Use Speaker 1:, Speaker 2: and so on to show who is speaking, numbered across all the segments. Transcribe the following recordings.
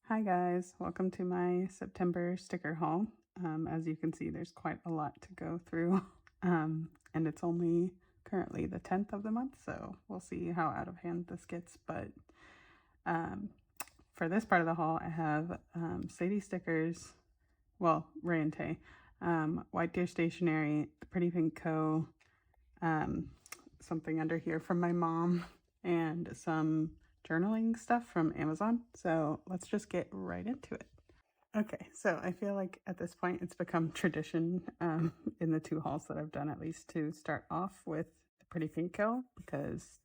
Speaker 1: Hi guys, welcome to my September sticker haul. As you can see, there's quite a lot to go through, and it's only currently the 10th of the month, so we'll see how out of hand this gets. But um, for this part of the haul, I have Sadie stickers, well, Ray and Tay, White Deer Stationery, The Pretty Pink Co., um, something under here from my mom, and some journaling stuff from Amazon. So let's just get right into it. Okay, so I feel like at this point it's become tradition in the two hauls that I've done, at least, to start off with the Pretty Pink Co. Because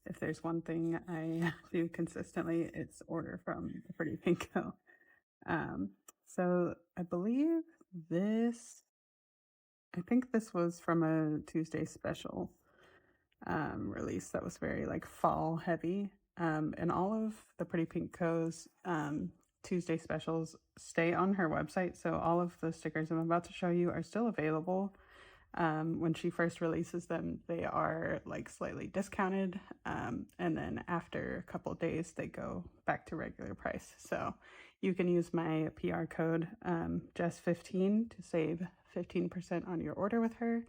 Speaker 1: if there's one thing I do consistently, it's order from the Pretty Pink Co. Um, so I believe this, I think this was from a Tuesday special release that was very like fall heavy. And all of the Pretty Pink Co.'s Tuesday specials stay on her website. So all of the stickers I'm about to show you are still available. When she first releases them, they are like slightly discounted. And then after a couple days, they go back to regular price. So you can use my PR code, Jess15, to save 15% on your order with her.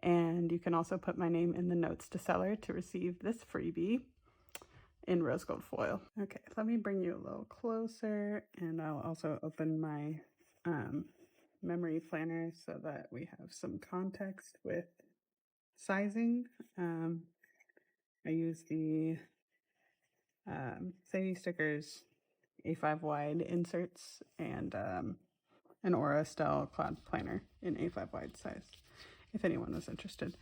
Speaker 1: And you can also put my name in the notes to seller to receive this freebie in rose gold foil. Okay, let me bring you a little closer, and I'll also open my memory planner so that we have some context with sizing. I use the Sadie Stickers A5 wide inserts and an Aura Estelle cloud planner in A5 wide size, if anyone was interested.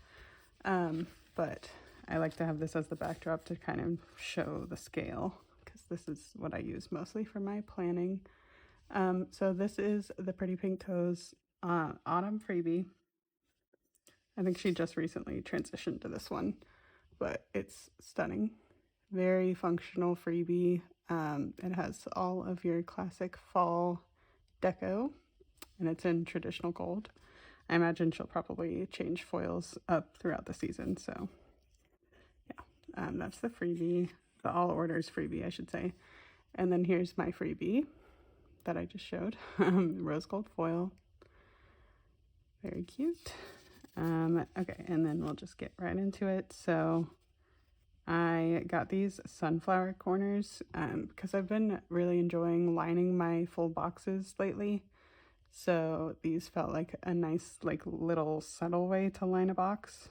Speaker 1: But I like to have this as the backdrop to kind of show the scale, because this is what I use mostly for my planning. So this is the Pretty Pink Co.'s autumn freebie. I think she just recently transitioned to this one, but it's stunning. Very functional freebie. It has all of your classic fall deco, and it's in traditional gold. I imagine she'll probably change foils up throughout the season, so yeah, that's the freebie, the all orders freebie, I should say. And then here's my freebie that I just showed, rose gold foil. Very cute. Okay, and then we'll just get right into it. So I got these sunflower corners because I've been really enjoying lining my full boxes lately. So these felt like a nice, like, little subtle way to line a box.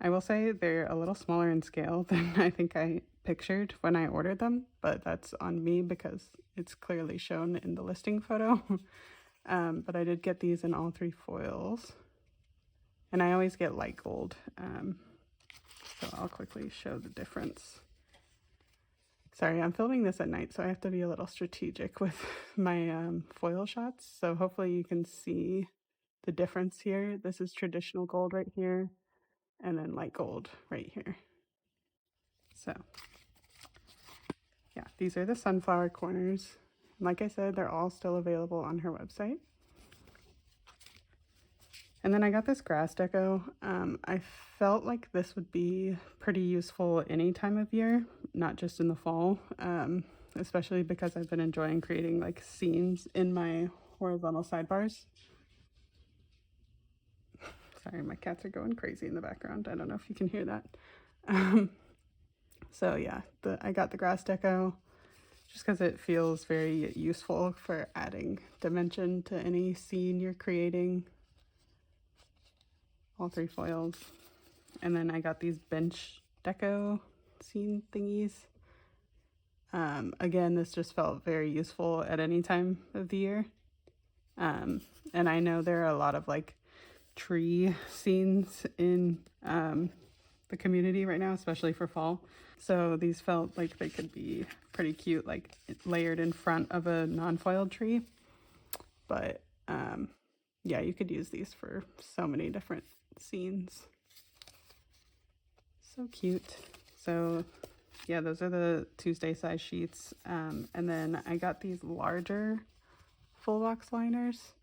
Speaker 1: I will say they're a little smaller in scale than I think I pictured when I ordered them, but that's on me because it's clearly shown in the listing photo. But I did get these in all three foils, and I always get light gold. So I'll quickly show the difference. Sorry, I'm filming this at night, so I have to be a little strategic with my foil shots. So hopefully you can see the difference here. This is traditional gold right here, and then light gold right here. So yeah, these are the sunflower corners. Like I said, they're all still available on her website. And then I got this grass deco. I felt like this would be pretty useful any time of year, not just in the fall, especially because I've been enjoying creating like scenes in my horizontal sidebars. Sorry, my cats are going crazy in the background. I don't know if you can hear that. So yeah, I got the grass deco just because it feels very useful for adding dimension to any scene you're creating. All three foils. And then I got these bench deco scene thingies. Again, this just felt very useful at any time of the year. And I know there are a lot of like tree scenes in the community right now, especially for fall. So these felt like they could be pretty cute, like layered in front of a non-foiled tree. But yeah, you could use these for so many different scenes. So cute. So yeah, those are the Tuesday size sheets. And then I got these larger full box liners.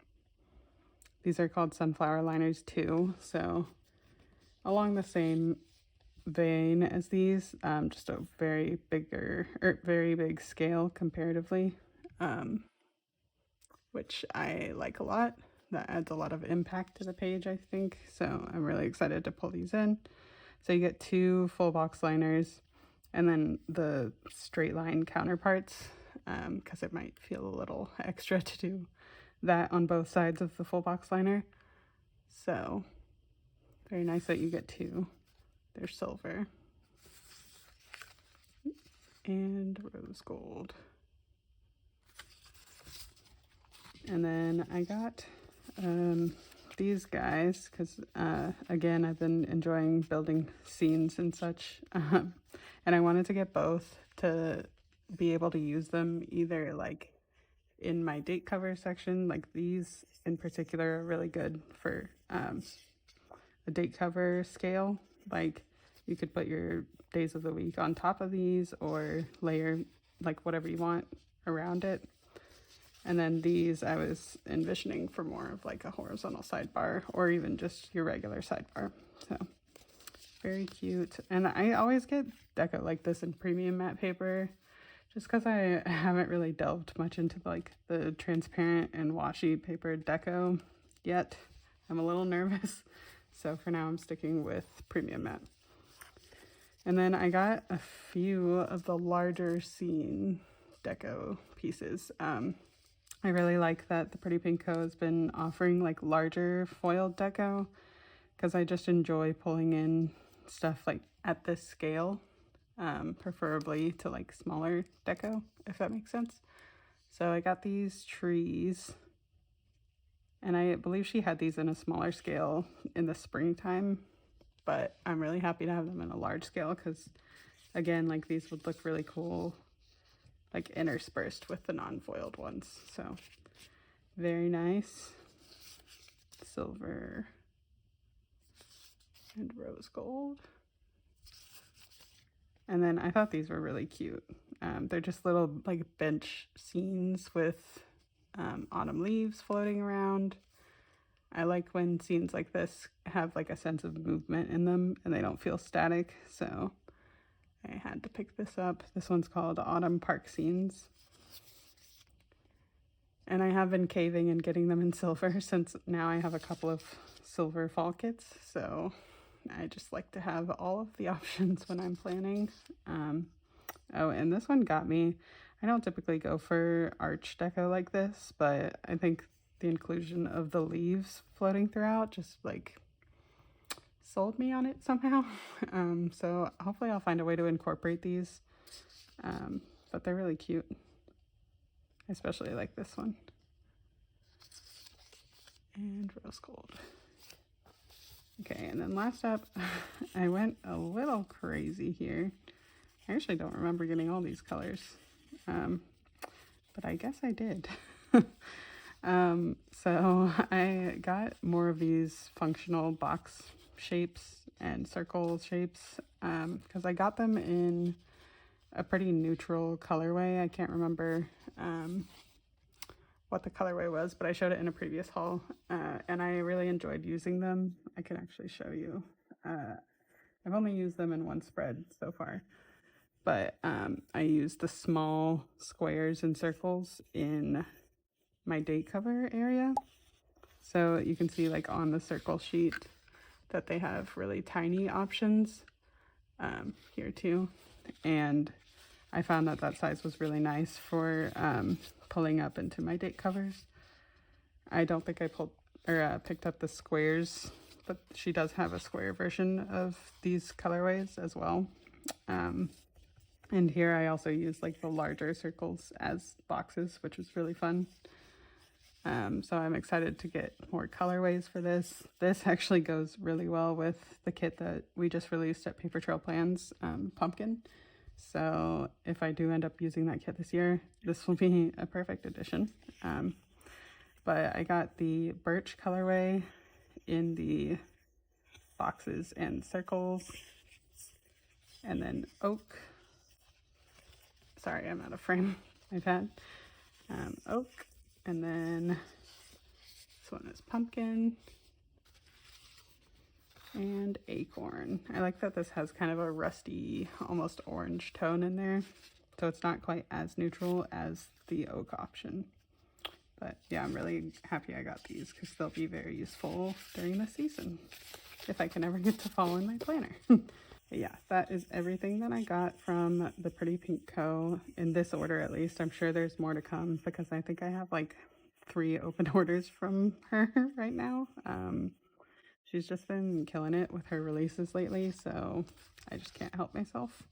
Speaker 1: These are called Sunflower Liners 2. So along the same vein as these, just a very big scale comparatively, which I like a lot. That adds a lot of impact to the page, I think. So I'm really excited to pull these in. So you get 2 full box liners and then the straight line counterparts, because it might feel a little extra to do that on both sides of the full box liner. So very nice that you get 2. They're silver and rose gold. And then I got these guys because, again, I've been enjoying building scenes and such. And I wanted to get both to be able to use them either like in my date cover section, like these in particular are really good for a date cover scale. Like you could put your days of the week on top of these or layer like whatever you want around it. And then these I was envisioning for more of like a horizontal sidebar or even just your regular sidebar. So very cute. And I always get deco like this in premium matte paper just because I haven't really delved much into like the transparent and washy paper deco yet. I'm a little nervous. So for now I'm sticking with premium matte. And then I got a few of the larger scene deco pieces. I really like that the Pretty Pink Co. has been offering like larger foiled deco because I just enjoy pulling in stuff like at this scale, preferably to like smaller deco, if that makes sense. So I got these trees and I believe she had these in a smaller scale in the springtime, but I'm really happy to have them in a large scale because again, like these would look really cool like interspersed with the non-foiled ones. So very nice. Silver and rose gold. And then I thought these were really cute. They're just little like bench scenes with autumn leaves floating around. I like when scenes like this have like a sense of movement in them and they don't feel static. So I had to pick this up. This one's called Autumn Park Scenes. And I have been caving and getting them in silver since now I have a couple of silver fall kits. So I just like to have all of the options when I'm planning. Oh, and this one got me. I don't typically go for arch deco like this, but I think the inclusion of the leaves floating throughout just like sold me on it somehow. So hopefully I'll find a way to incorporate these, but they're really cute. I especially like this one. And rose gold. Okay, and then last up, I went a little crazy here. I actually don't remember getting all these colors, but I guess I did. So I got more of these functional box shapes and circle shapes because I got them in a pretty neutral colorway. I can't remember what the colorway was, but I showed it in a previous haul and I really enjoyed using them. I can actually show you. I've only used them in one spread so far, but I used the small squares and circles in my date cover area. So you can see like on the circle sheet that they have really tiny options here too. And I found that that size was really nice for pulling up into my date covers. I don't think I picked up the squares, but she does have a square version of these colorways as well. And here I also use like the larger circles as boxes, which was really fun. So I'm excited to get more colorways for this. This actually goes really well with the kit that we just released at Paper Trail Plans, Pumpkin. So if I do end up using that kit this year, this will be a perfect addition. But I got the birch colorway in the boxes and circles, and then oak. Sorry, I'm out of frame. I've had oak, and then this one is pumpkin, and acorn. I like that this has kind of a rusty, almost orange tone in there, so it's not quite as neutral as the oak option. But yeah, I'm really happy I got these because they'll be very useful during the season if I can ever get to fall in my planner. Yeah, that is everything that I got from the Pretty Pink Co. in this order, at least. I'm sure there's more to come because I think I have like 3 open orders from her right now. She's just been killing it with her releases lately, so I just can't help myself.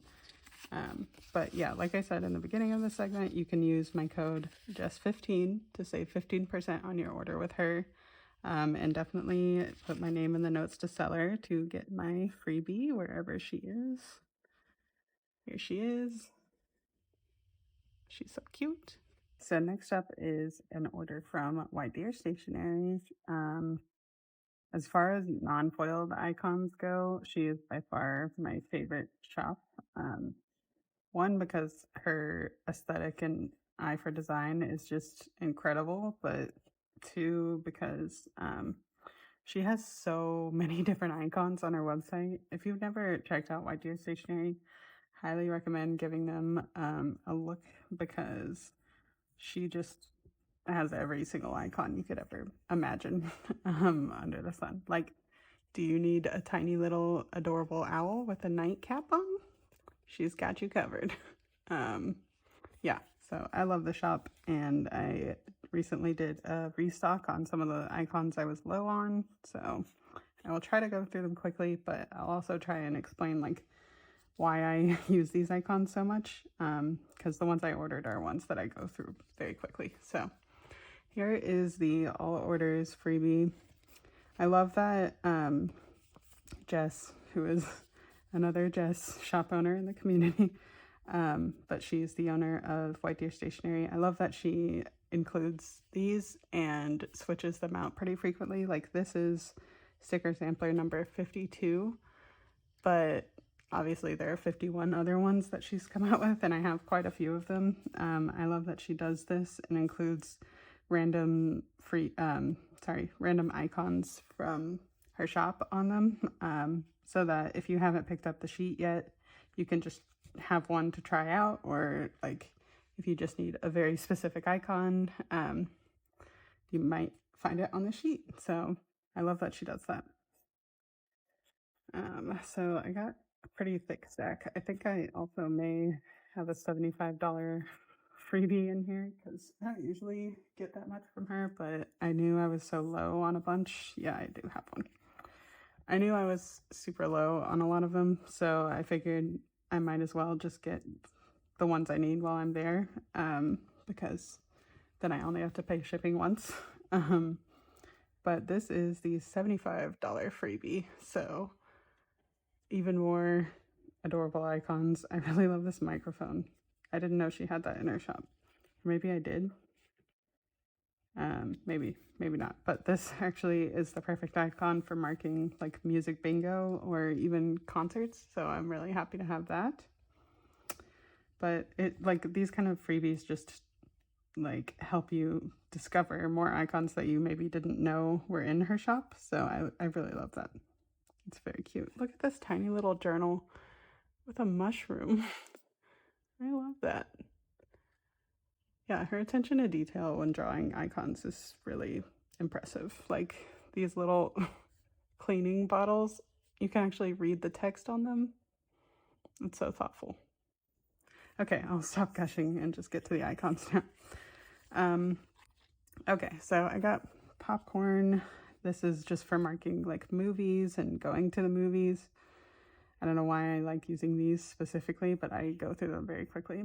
Speaker 1: But yeah, like I said in the beginning of the segment, you can use my code JESS15 to save 15% on your order with her. And definitely put my name in the notes to seller to get my freebie wherever she is. Here she is. She's so cute. So next up is an order from White Deer Stationery. As far as non-foiled icons go, she is by far my favorite shop. One, because her aesthetic and eye for design is just incredible, but 2, because she has so many different icons on her website. If you've never checked out White Deer Stationery, highly recommend giving them a look because she just has every single icon you could ever imagine under the sun. Like, do you need a tiny little adorable owl with a nightcap on? She's got you covered. Yeah, so I love the shop, and I recently did a restock on some of the icons I was low on, so I will try to go through them quickly, but I'll also try and explain like why I use these icons so much, because the ones I ordered are ones that I go through very quickly. So here is the all orders freebie. I love that Jess, who is another Jess shop owner in the community, but she's the owner of White Deer Stationery. I love that she includes these and switches them out pretty frequently. Like, this is sticker sampler number 52, but obviously there are 51 other ones that she's come out with, and I have quite a few of them. I love that she does this and includes random random icons from her shop on them, so that if you haven't picked up the sheet yet, you can just have one to try out, or like if you just need a very specific icon, you might find it on the sheet. So I love that she does that. So I got a pretty thick stack. I think I also may have a $75 freebie in here because I don't usually get that much from her, but I knew I was so low on a bunch. Yeah, I do have one. I knew I was super low on a lot of them, so I figured I might as well just get the ones I need while I'm there, because then I only have to pay shipping once. But this is the $75 freebie, so even more adorable icons. I really love this microphone. I didn't know she had that in her shop. Maybe I did. Maybe not. But this actually is the perfect icon for marking like music bingo or even concerts. So I'm really happy to have that. But it, like, these kind of freebies just like help you discover more icons that you maybe didn't know were in her shop. So I really love that. It's very cute. Look at this tiny little journal with a mushroom. I love that. Yeah, her attention to detail when drawing icons is really impressive. Like, these little cleaning bottles, you can actually read the text on them. It's so thoughtful. Okay, I'll stop gushing and just get to the icons now. Okay, so I got popcorn. This is just for marking like movies and going to the movies. I don't know why I like using these specifically, but I go through them very quickly.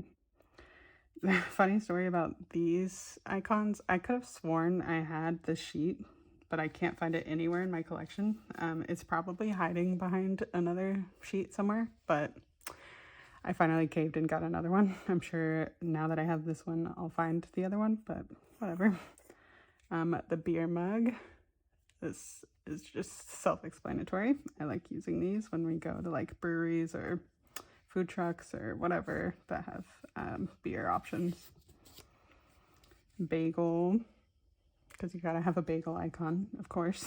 Speaker 1: Funny story about these icons. I could have sworn I had the sheet, but I can't find it anywhere in my collection. It's probably hiding behind another sheet somewhere, but I finally caved and got another one. I'm sure now that I have this one, I'll find the other one, but whatever. The beer mug. This is just self-explanatory. I like using these when we go to like breweries or food trucks or whatever that have beer options. Bagel, because you gotta have a bagel icon, of course.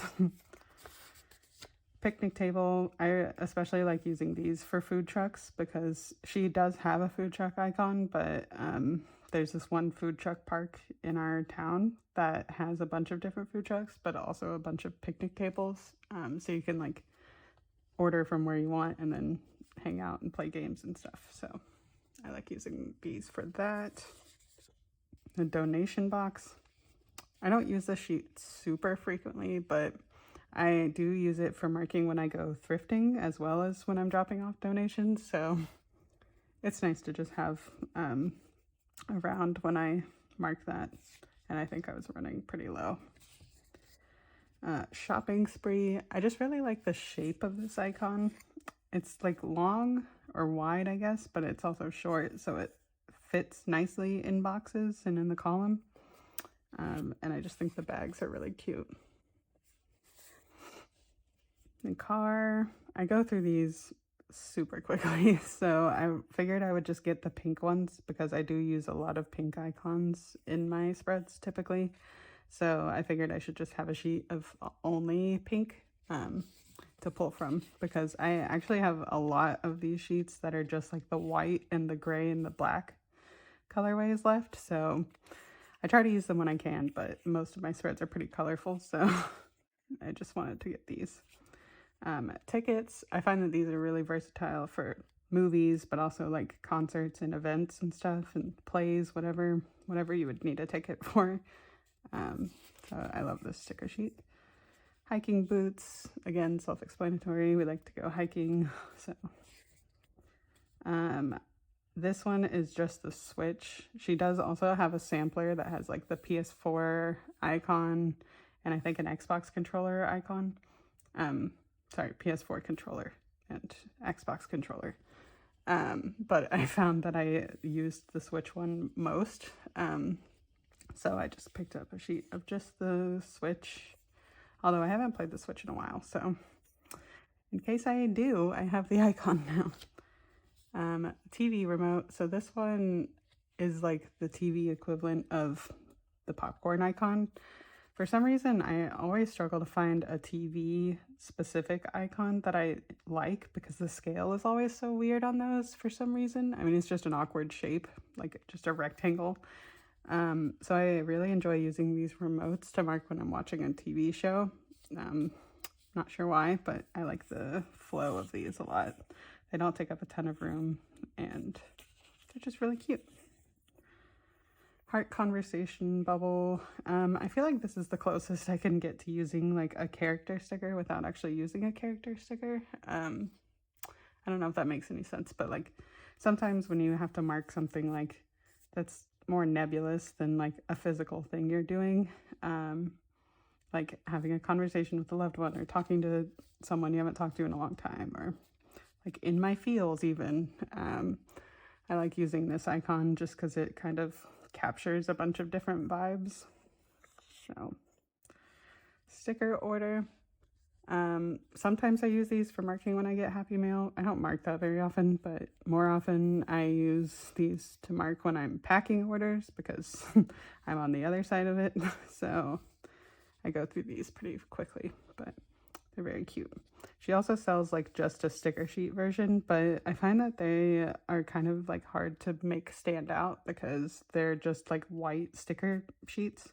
Speaker 1: picnic table. I especially like using these for food trucks because she does have a food truck icon, but there's this one food truck park in our town that has a bunch of different food trucks, but also a bunch of picnic tables. So you can like order from where you want and then hang out and play games and stuff. So I like using these for that. The donation box. I don't use this sheet super frequently, but I do use it for marking when I go thrifting as well as when I'm dropping off donations. So it's nice to just have around when I mark that. And I think I was running pretty low. Shopping spree. I just really like the shape of this icon. It's like long or wide, I guess, but it's also short, so it fits nicely in boxes and in the column. And I just think the bags are really cute. The car, I go through these super quickly, so I figured I would just get the pink ones because I do use a lot of pink icons in my spreads typically. So I figured I should just have a sheet of only pink to pull from, because I actually have a lot of these sheets that are just like the white and the gray and the black colorways left. So I try to use them when I can, but most of my spreads are pretty colorful, so I just wanted to get these. Tickets, I find that these are really versatile for movies, but also like concerts and events and stuff and plays, whatever you would need a ticket for. So I love this sticker sheet. Hiking boots, again, self-explanatory. We like to go hiking, so. This one is just the Switch. She does also have a sampler that has like the PS4 icon and I think an Xbox controller icon. Sorry, PS4 controller and Xbox controller. But I found that I used the Switch one most. So I just picked up a sheet of just the Switch. Although I haven't played the Switch in a while, so in case I do, I have the icon now. TV remote. So this one is like the TV equivalent of the popcorn icon. For some reason, I always struggle to find a TV specific icon that I like because the scale is always so weird on those for some reason. I mean, it's just an awkward shape, like just a rectangle. So I really enjoy using these remotes to mark when I'm watching a TV show. Not sure why, but I like the flow of these a lot. They don't take up a ton of room and they're just really cute. Heart conversation bubble. I feel like this is the closest I can get to using like a character sticker without actually using a character sticker. I don't know if that makes any sense, but like sometimes when you have to mark something like that's more nebulous than like a physical thing you're doing, like having a conversation with a loved one or talking to someone you haven't talked to in a long time, or like in my feels even. I like using this icon just because it kind of captures a bunch of different vibes. So sticker order. Sometimes I use these for marking when I get Happy Mail. I don't mark that very often, but more often I use these to mark when I'm packing orders because I'm on the other side of it. So I go through these pretty quickly, but they're very cute. She also sells like just a sticker sheet version, but I find that they are kind of like hard to make stand out because they're just like white sticker sheets.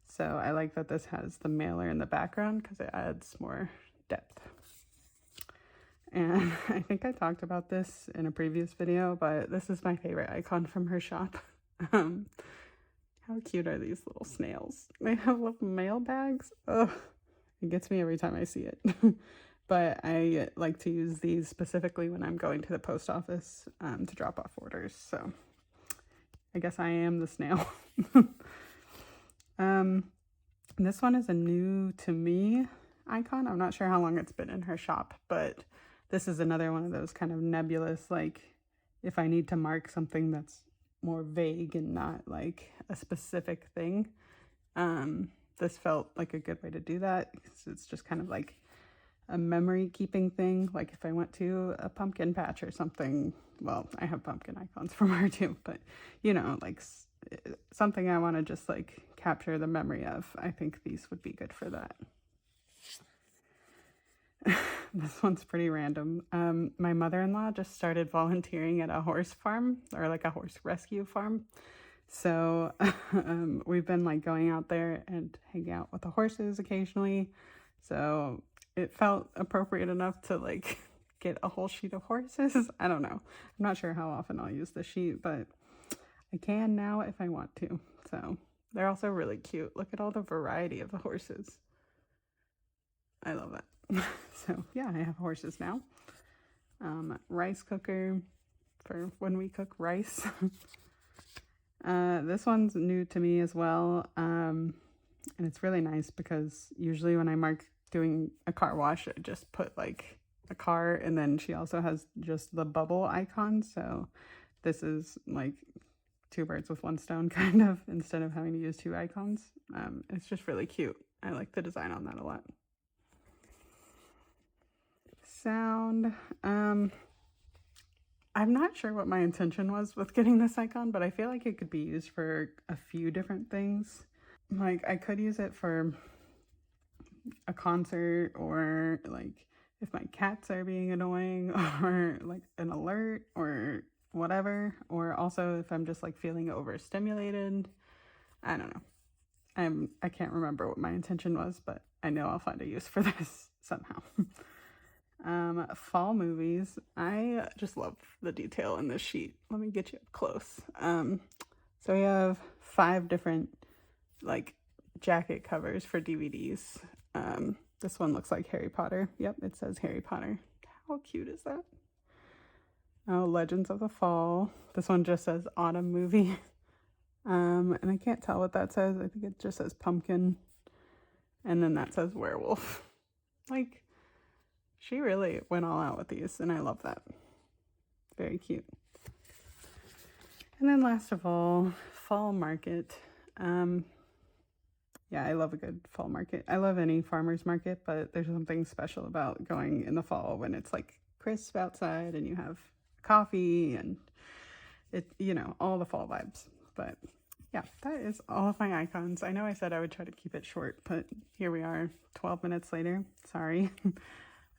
Speaker 1: So I like that this has the mailer in the background because it adds more depth. And I think I talked about this in a previous video, but this is my favorite icon from her shop. How cute are these little snails? They have little mail bags. Ugh, it gets me every time I see it. But I like to use these specifically when I'm going to the post office to drop off orders. So I guess I am the snail. This one is a new to me icon. I'm not sure how long it's been in her shop, but this is another one of those kind of nebulous, like if I need to mark something that's more vague and not like a specific thing. This felt like a good way to do that because it's just kind of like a memory keeping thing. Like if I went to a pumpkin patch or something, well, I have pumpkin icons from her too, but you know, like something I want to just like capture the memory of. I think these would be good for that. This one's pretty random. My mother-in-law just started volunteering at a horse farm, or like a horse rescue farm. So we've been like going out there and hanging out with the horses occasionally. So it felt appropriate enough to like get a whole sheet of horses. I don't know. I'm not sure how often I'll use the sheet, but I can now if I want to. So they're also really cute. Look at all the variety of the horses. I love that. So yeah, I have horses now. Rice cooker for when we cook rice. This one's new to me as well. And it's really nice because usually when I mark doing a car wash, I just put like a car, and then she also has just the bubble icon. So this is like two birds with one stone kind of, instead of having to use two icons. It's just really cute. I like the design on that a lot. Sound. I'm not sure what my intention was with getting this icon, but I feel like it could be used for a few different things. Like I could use it for a concert, or like if my cats are being annoying, or like an alert or whatever, or also if I'm just like feeling overstimulated. I don't know. I can't remember what my intention was, but I know I'll find a use for this somehow. Fall movies. I just love the detail in this sheet. Let me get you up close. So we have 5 different like jacket covers for DVDs. This one looks like Harry Potter. Yep, it says Harry Potter. How cute is that? Oh, Legends of the Fall. This one just says Autumn Movie. And I can't tell what that says. I think it just says pumpkin. And then that says werewolf. Like, she really went all out with these, and I love that. Very cute. And then last of all, fall market. Yeah, I love a good fall market. I love any farmer's market, but there's something special about going in the fall when it's like crisp outside and you have coffee and it, all the fall vibes. But yeah, that is all of my icons. I know I said I would try to keep it short, but here we are 12 minutes later. Sorry.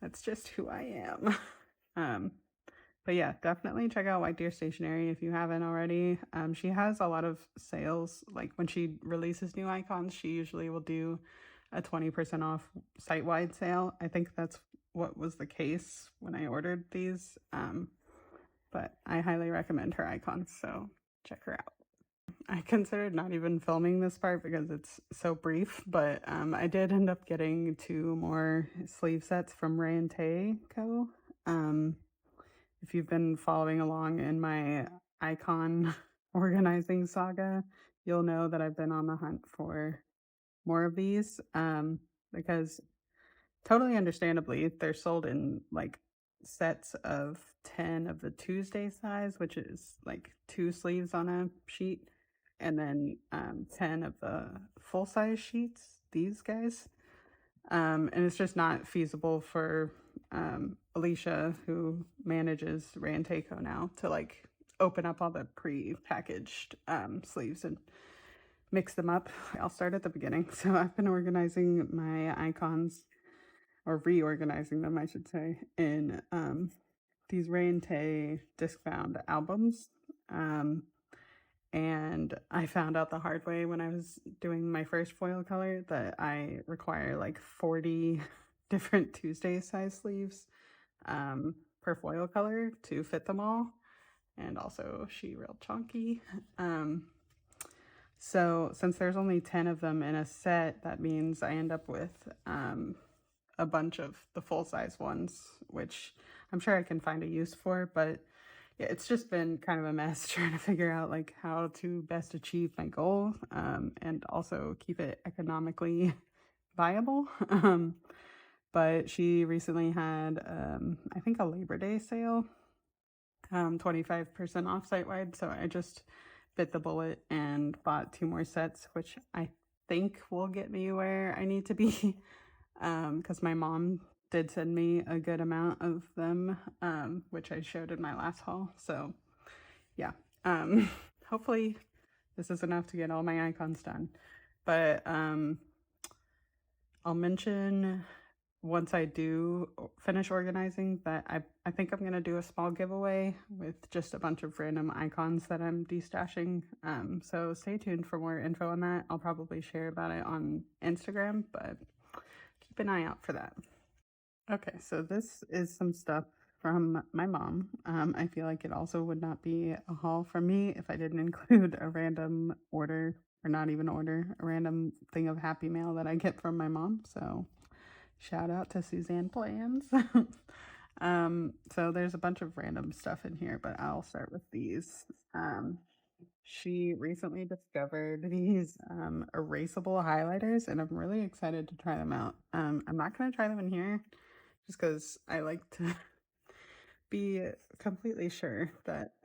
Speaker 1: That's just who I am. But yeah, definitely check out White Deer Stationery if you haven't already. She has a lot of sales. Like when she releases new icons, she usually will do a 20% off site-wide sale. I think that's what was the case when I ordered these. But I highly recommend her icons, so check her out. I considered not even filming this part because it's so brief, but I did end up getting 2 more sleeve sets from Ray and Tay Co. If you've been following along in my icon organizing saga, you'll know that I've been on the hunt for more of these, because totally understandably, they're sold in like sets of 10 of the Tuesday size, which is like 2 sleeves on a sheet, and then 10 of the full size sheets, these guys. And it's just not feasible for Alicia, who manages Ranteco now, to like open up all the pre-packaged sleeves and mix them up. I'll start at the beginning. So I've been organizing my icons, or reorganizing them, I should say, in these Ray and Tay disc-bound albums. And I found out the hard way when I was doing my first foil color that I require like 40 different Tuesday size sleeves per foil color to fit them all. And also she real chunky. So since there's only 10 of them in a set, that means I end up with a bunch of the full size ones, which I'm sure I can find a use for, but yeah, it's just been kind of a mess trying to figure out like how to best achieve my goal, and also keep it economically viable. But she recently had, I think, a Labor Day sale, 25% off site-wide. So I just bit the bullet and bought 2 more sets, which I think will get me where I need to be, because my mom did send me a good amount of them, which I showed in my last haul. So yeah, hopefully this is enough to get all my icons done. But I'll mention once I do finish organizing, that I think I'm gonna do a small giveaway with just a bunch of random icons that I'm destashing. So stay tuned for more info on that. I'll probably share about it on Instagram, but keep an eye out for that. Okay, so this is some stuff from my mom. I feel like it also would not be a haul from me if I didn't include a random order, or not even order, a random thing of happy mail that I get from my mom. So shout out to Suzanne Plans. So there's a bunch of random stuff in here, but I'll start with these. She recently discovered these erasable highlighters, and I'm really excited to try them out. I'm not going to try them in here just because I like to be completely sure that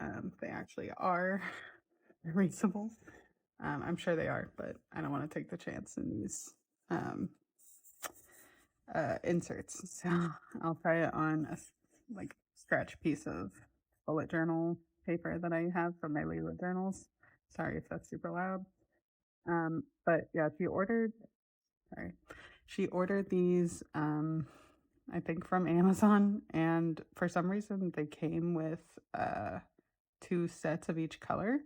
Speaker 1: they actually are erasable. I'm sure they are, but I don't want to take the chance in these inserts. So I'll try it on a like scratch piece of bullet journal paper that I have from my Lila journals. Sorry if that's super loud. But yeah, she ordered these I think from Amazon, and for some reason they came with 2 sets of each color.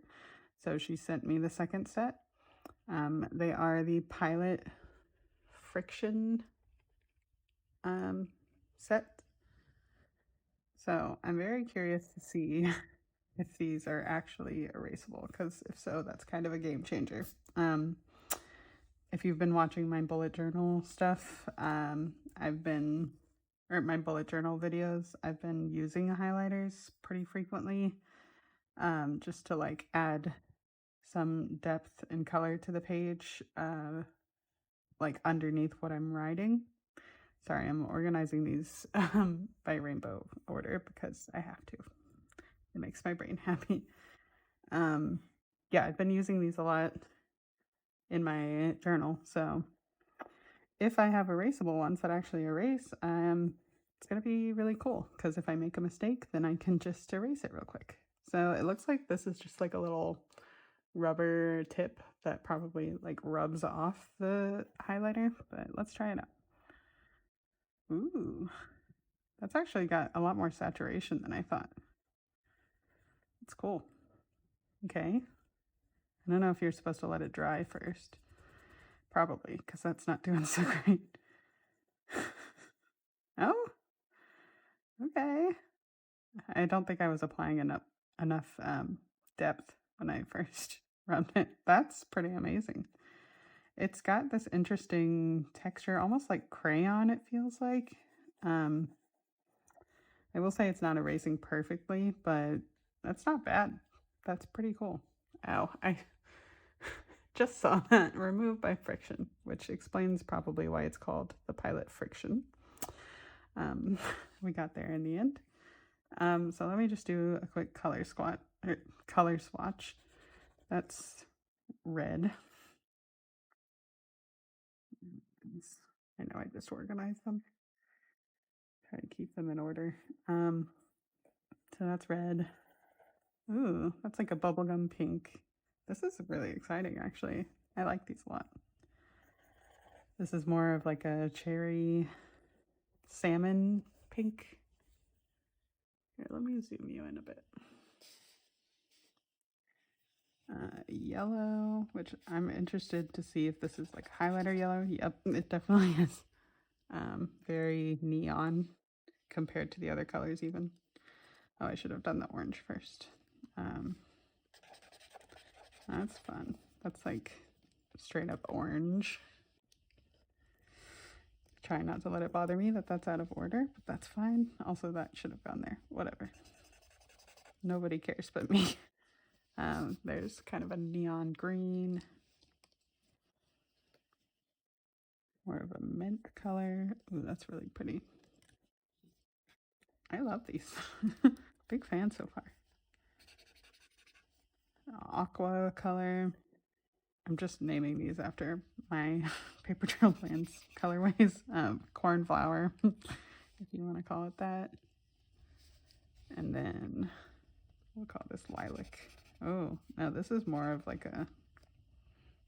Speaker 1: So she sent me the second set. They are the Pilot Frixion set. So I'm very curious to see if these are actually erasable, because if so, that's kind of a game changer. If you've been watching my bullet journal stuff, my bullet journal videos, I've been using highlighters pretty frequently, just to like add some depth and color to the page, like underneath what I'm writing. Sorry, I'm organizing these by rainbow order because I have to. It makes my brain happy. Yeah, I've been using these a lot in my journal. So if I have erasable ones that actually erase, it's going to be really cool, because if I make a mistake, then I can just erase it real quick. So it looks like this is just like a little rubber tip that probably like rubs off the highlighter, but let's try it out. Ooh, that's actually got a lot more saturation than I thought. It's cool. Okay. I don't know if you're supposed to let it dry first. Probably, because that's not doing so great. Oh, okay. I don't think I was applying enough depth when I first rubbed it. That's pretty amazing. It's got this interesting texture, almost like crayon, it feels like. I will say it's not erasing perfectly, but that's not bad. That's pretty cool. Ow, I just saw that. Removed by Frixion, which explains probably why it's called the Pilot Frixion. We got there in the end. So let me just do a quick color swatch. That's red. I know I just organized them. Try to keep them in order. So that's red. Ooh, that's like a bubblegum pink. This is really exciting, actually. I like these a lot. This is more of like a cherry salmon pink. Here, let me zoom you in a bit. Yellow, which I'm interested to see if this is like highlighter yellow. Yep, it definitely is. Very neon compared to the other colors even. Oh, I should have done the orange first. That's fun. That's like straight up orange. Try not to let it bother me that that's out of order, but that's fine. Also, that should have gone there. Whatever. Nobody cares but me. There's kind of a neon green. More of a mint color. Ooh, that's really pretty. I love these. Big fan so far. Aqua color. I'm just naming these after my paper trail plans colorways. Cornflower, if you want to call it that. And then we'll call this lilac. Oh, no, this is more of like a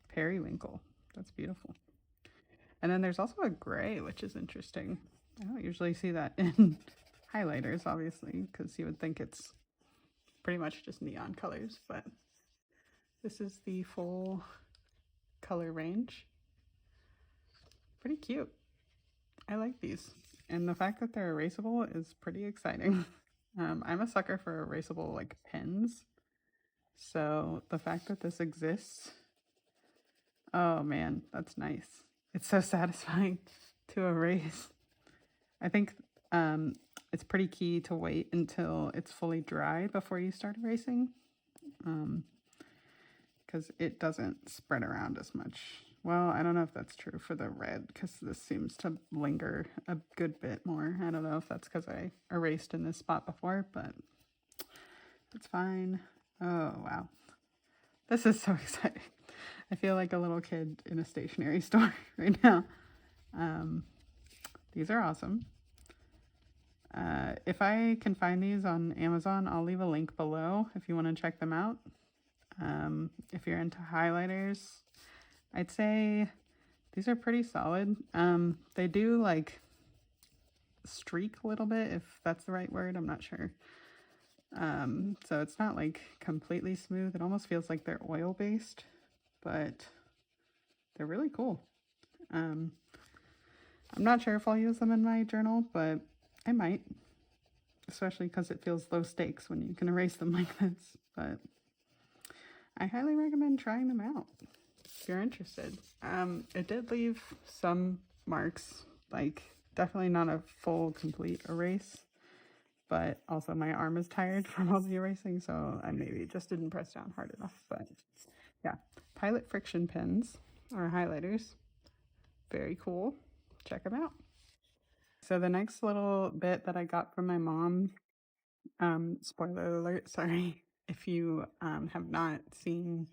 Speaker 1: periwinkle. That's beautiful. And then there's also a gray, which is interesting. I don't usually see that in highlighters, obviously, because you would think it's pretty much just neon colors, but this is the full color range. Pretty cute. I like these. And the fact that they're erasable is pretty exciting. I'm a sucker for erasable like pens. So the fact that this exists, oh man, that's nice. It's so satisfying to erase. I think it's pretty key to wait until it's fully dry before you start erasing, because it doesn't spread around as much. Well, I don't know if that's true for the red, because this seems to linger a good bit more. I don't know if that's because I erased in this spot before, but it's fine. Oh, wow. This is so exciting. I feel like a little kid in a stationery store right now. These are awesome. If I can find these on Amazon, I'll leave a link below if you want to check them out. If you're into highlighters, I'd say these are pretty solid. They do like streak a little bit, if that's the right word. I'm not sure. So it's not like completely smooth. It almost feels like they're oil based, but they're really cool. I'm not sure if I'll use them in my journal, but I might, especially because it feels low stakes when you can erase them like this. But I highly recommend trying them out if you're interested. It did leave some marks, like definitely not a full complete erase, but also my arm is tired from all the erasing, so I maybe just didn't press down hard enough. But yeah, Pilot Frixion pens or highlighters, very cool. Check them out. So the next little bit that I got from my mom, spoiler alert, sorry, if you have not seen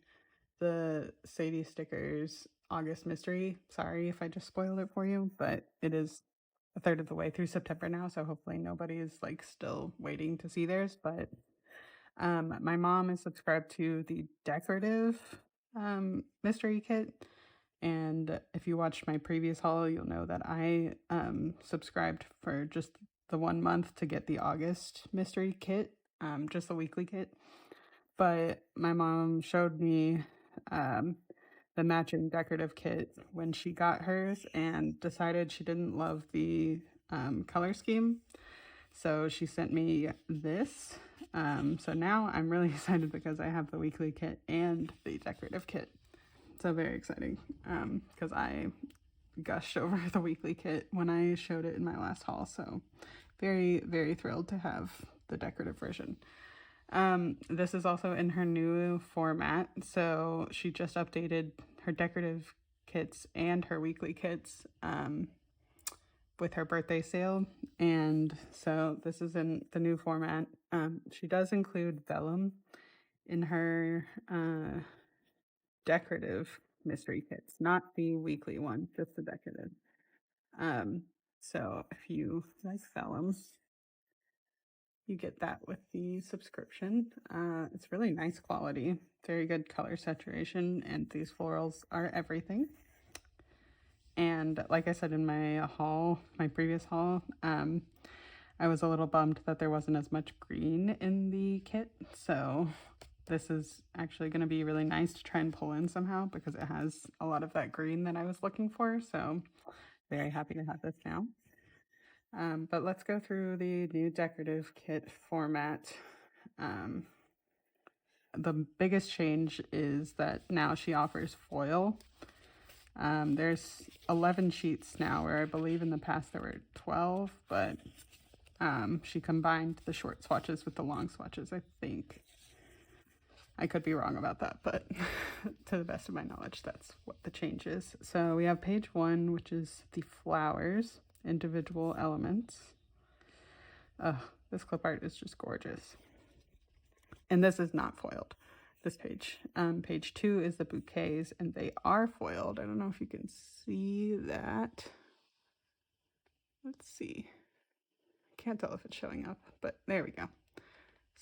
Speaker 1: the Sadie stickers August mystery, sorry if I just spoiled it for you, but it is a third of the way through September now, so hopefully nobody is like still waiting to see theirs. But my mom is subscribed to the decorative mystery kit, and if you watched my previous haul, you'll know that I subscribed for just the 1 month to get the August mystery kit, just the weekly kit. But my mom showed me the matching decorative kit when she got hers and decided she didn't love the color scheme. So she sent me this. So now I'm really excited because I have the weekly kit and the decorative kit. So very exciting because I gushed over the weekly kit when I showed it in my last haul. So very, very thrilled to have the decorative version. This is also in her new format. So she just updated her decorative kits and her weekly kits with her birthday sale. And so this is in the new format. She does include vellum in her decorative mystery kits, not the weekly one, just the decorative. So if you like vellum, you get that with the subscription. It's really nice quality, very good color saturation, and these florals are everything. And like I said in my haul, my previous haul, I was a little bummed that there wasn't as much green in the kit. So this is actually going to be really nice to try and pull in somehow because it has a lot of that green that I was looking for. So very happy to have this now. But let's go through the new decorative kit format. The biggest change is that now she offers foil. There's 11 sheets now, where I believe in the past there were 12, but she combined the short swatches with the long swatches, I think. I could be wrong about that, but to the best of my knowledge, that's what the change is. So we have page 1, which is the flowers, individual elements. This clip art is just gorgeous. And this is not foiled, this page. Page 2 is the bouquets, and they are foiled. I don't know if you can see that. Let's see. Can't tell if it's showing up, but there we go.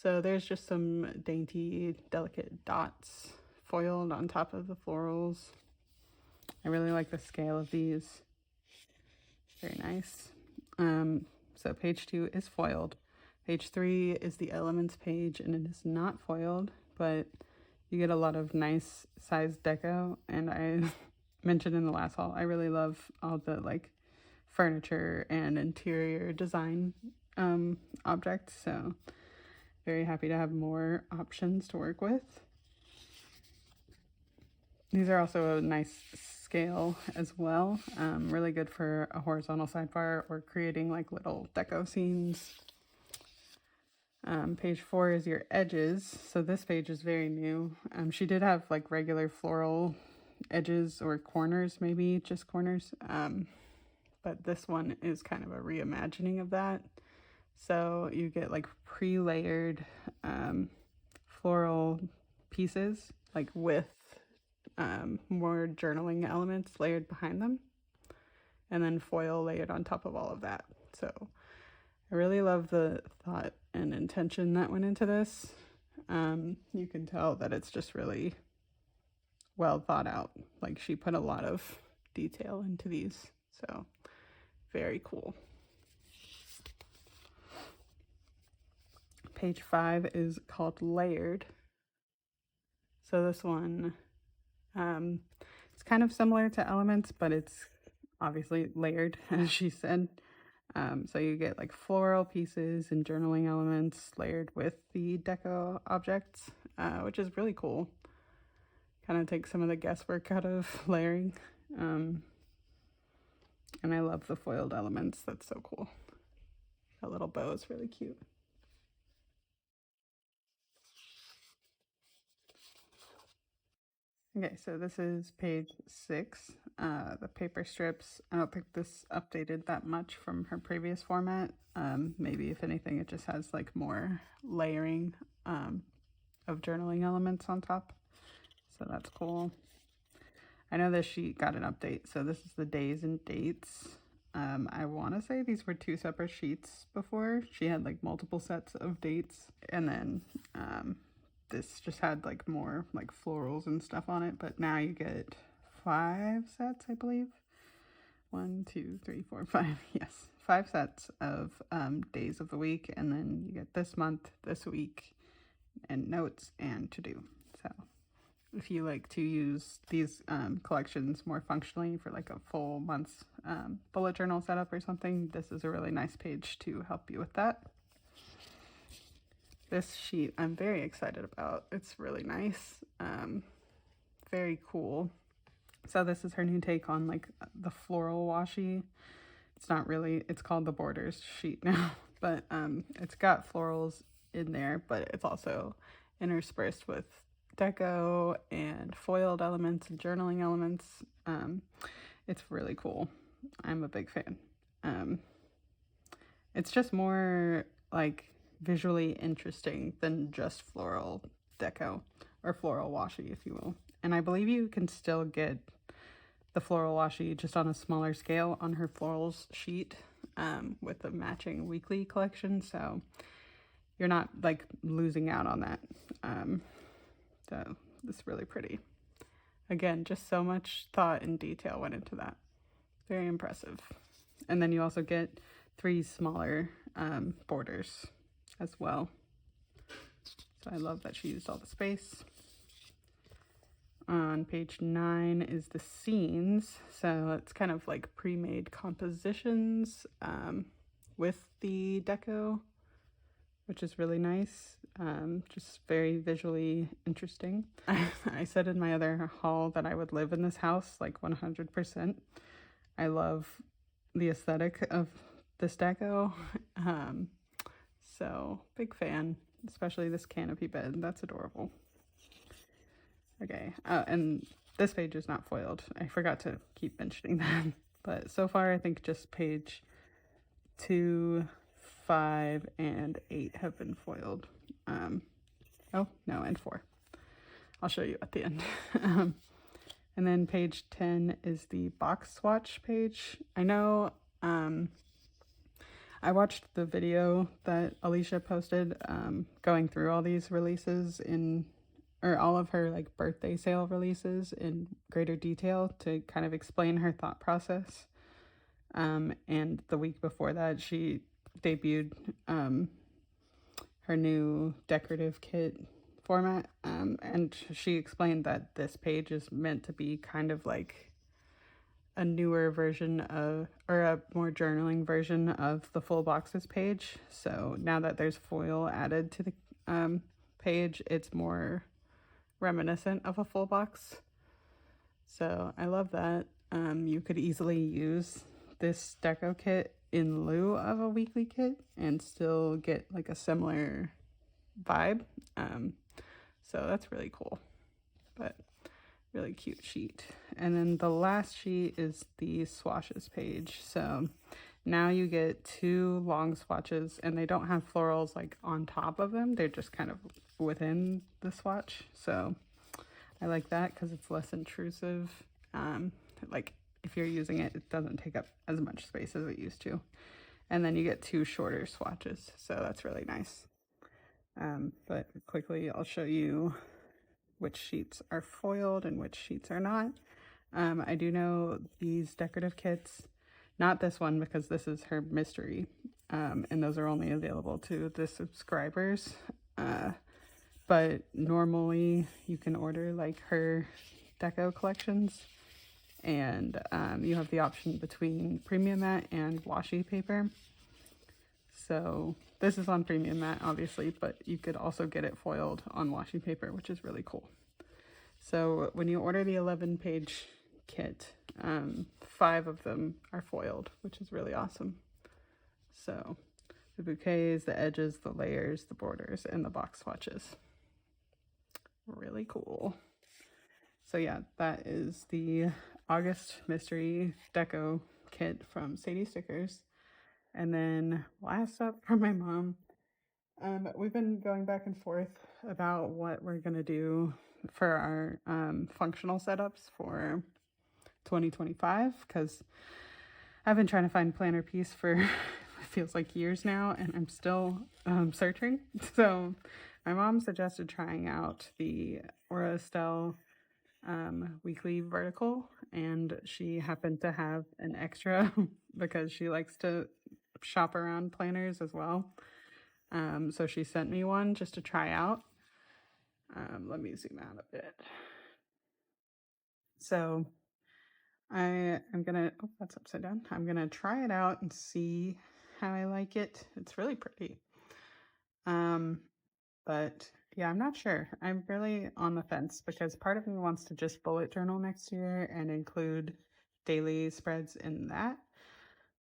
Speaker 1: So there's just some dainty, delicate dots foiled on top of the florals. I really like the scale of these. Very nice. So page 2 is foiled. Page 3 is the elements page, and it is not foiled, but you get a lot of nice size deco. And I mentioned in the last haul, I really love all the like furniture and interior design objects. So very happy to have more options to work with. These are also a nice scale as well. Really good for a horizontal sidebar or creating like little deco scenes. Page 4 is your edges. So this page is very new. She did have like regular floral edges or corners, maybe just corners. But this one is kind of a reimagining of that. So you get like pre-layered floral pieces, like with more journaling elements layered behind them, and then foil layered on top of all of that. So I really love the thought and intention that went into this. You can tell that it's just really well thought out. Like she put a lot of detail into these. So very cool. Page 5 is called Layered. So this one, it's kind of similar to Elements, but it's obviously layered, as she said. So you get like floral pieces and journaling elements layered with the deco objects, which is really cool. Kind of takes some of the guesswork out of layering. And I love the foiled elements. That's so cool. That little bow is really cute. Okay, so this is page 6. The paper strips, I don't think this updated that much from her previous format. Maybe if anything, it just has like more layering of journaling elements on top. So that's cool. I know this sheet got an update. So this is the days and dates. I want to say these were 2 separate sheets before. She had like multiple sets of dates, and then this just had like more like florals and stuff on it, but now you get 5 sets, I believe. 1, 2, 3, 4, 5. Yes, 5 sets of days of the week, and then you get this month, this week, and notes and to do. So if you like to use these collections more functionally for like a full month's bullet journal setup or something, this is a really nice page to help you with that. This sheet I'm very excited about. It's really nice. Very cool. So this is her new take on like the floral washi. It's not really, it's called the Borders sheet now, but it's got florals in there, but it's also interspersed with deco and foiled elements and journaling elements. It's really cool. I'm a big fan. It's just more like visually interesting than just floral deco or floral washi, if you will. And I believe you can still get the floral washi just on a smaller scale on her florals sheet with the matching weekly collection. So you're not like losing out on that. So it's really pretty. Again, just so much thought and detail went into that. Very impressive. And then you also get 3 smaller borders as well. So I love that she used all the space. On page 9 is the scenes. So it's kind of like pre-made compositions with the deco, which is really nice. Just very visually interesting. I said in my other haul that I would live in this house like 100%. I love the aesthetic of this deco. So big fan, especially this canopy bed. That's adorable. Okay, and this page is not foiled. I forgot to keep mentioning that. But so far, I think just page 2, 5, and 8 have been foiled. Oh, no, and 4. I'll show you at the end. And then page 10 is the box swatch page. I know I watched the video that Alicia posted going through all these releases or all of her like birthday sale releases in greater detail to kind of explain her thought process. And the week before that, she debuted her new decorative kit format. And she explained that this page is meant to be kind of like a newer version of, or a more journaling version of the full boxes page. So now that there's foil added to the page, it's more reminiscent of a full box. So I love that. You could easily use this deco kit in lieu of a weekly kit and still get like a similar vibe. So that's really cool, but really cute sheet. And then the last sheet is the swatches page. So now you get 2 long swatches, and they don't have florals like on top of them. They're just kind of within the swatch. So I like that because it's less intrusive. Like if you're using it, it doesn't take up as much space as it used to. And then you get 2 shorter swatches. So that's really nice. But quickly, I'll show you which sheets are foiled and which sheets are not. I do know these decorative kits, not this one because this is her mystery, and those are only available to the subscribers. But normally you can order like her deco collections, and you have the option between premium matte and washi paper. So this is on premium matte, obviously, but you could also get it foiled on washi paper, which is really cool. So when you order the 11-page kit, 5 of them are foiled, which is really awesome. So the bouquets, the edges, the layers, the borders, and the box swatches. Really cool. So yeah, that is the August Mystery Deco kit from Sadie Stickers. And then last up from my mom, we've been going back and forth about what we're gonna do for our functional setups for 2025, because I've been trying to find planner piece for it feels like years now, and I'm still searching. So my mom suggested trying out the Estelle weekly vertical, and she happened to have an extra because she likes to shop around planners as well. So she sent me one just to try out. Let me zoom out a bit. So I am gonna, oh, that's upside down. I'm gonna try it out and see how I like it. It's really pretty. But yeah, I'm not sure. I'm really on the fence because part of me wants to just bullet journal next year and include daily spreads in that.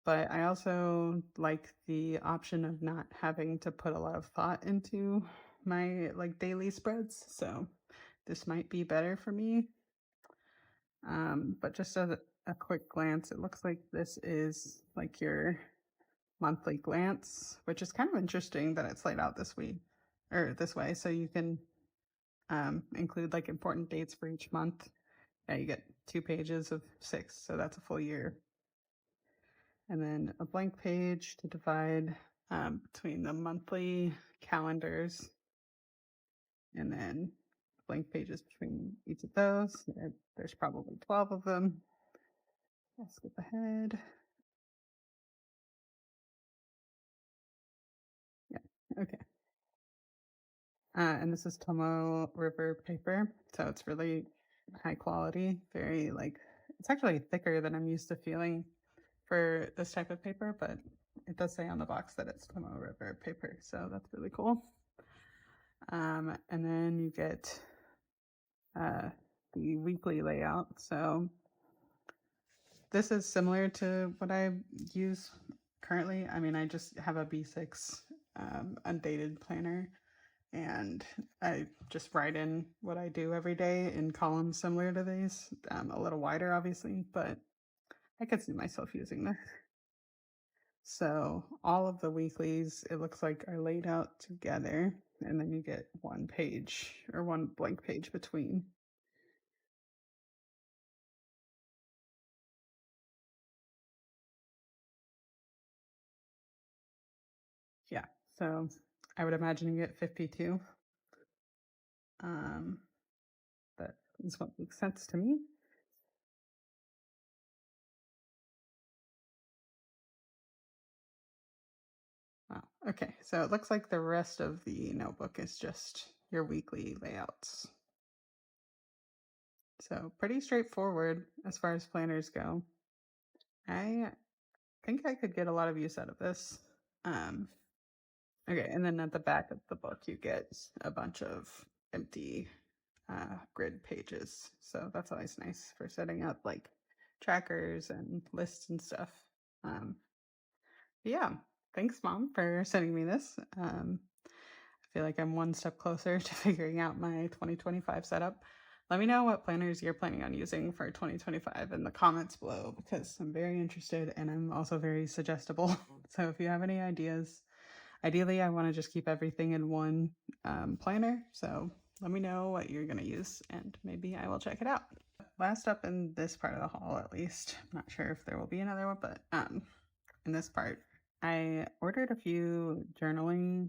Speaker 1: But I also like the option of not having to put a lot of thought into my like daily spreads. So this might be better for me. But just as a quick glance, it looks like this is like your monthly glance, which is kind of interesting that it's laid out this way. So you can include like important dates for each month. Yeah, you get 2 pages of 6, so that's a full year. And then a blank page to divide between the monthly calendars, and then blank pages between each of those. There's probably 12 of them. I'll skip ahead. Yeah, okay. And this is Tomo River paper, so it's really high quality, very like, it's actually thicker than I'm used to feeling for this type of paper, but it does say on the box that it's Tomo River paper, so that's really cool. And then you get the weekly layout. So this is similar to what I use currently. I mean, I just have a B6 undated planner, and I just write in what I do every day in columns similar to these, a little wider obviously, but I could see myself using this. So all of the weeklies, it looks like, are laid out together, and then you get 1 page or 1 blank page between. Yeah, so I would imagine you get 52. That is what makes sense to me. Okay, so it looks like the rest of the notebook is just your weekly layouts. So pretty straightforward as far as planners go. I think I could get a lot of use out of this. Um, okay, and then at the back of the book, you get a bunch of empty grid pages. So that's always nice for setting up like trackers and lists and stuff. Um, yeah, thanks, Mom, for sending me this. I feel like I'm one step closer to figuring out my 2025 setup. Let me know what planners you're planning on using for 2025 in the comments below because I'm very interested and I'm also very suggestible. So if you have any ideas, ideally I want to just keep everything in one planner. So let me know what you're going to use and maybe I will check it out. Last up in this part of the haul, at least, I'm not sure if there will be another one, but in this part, I ordered a few journaling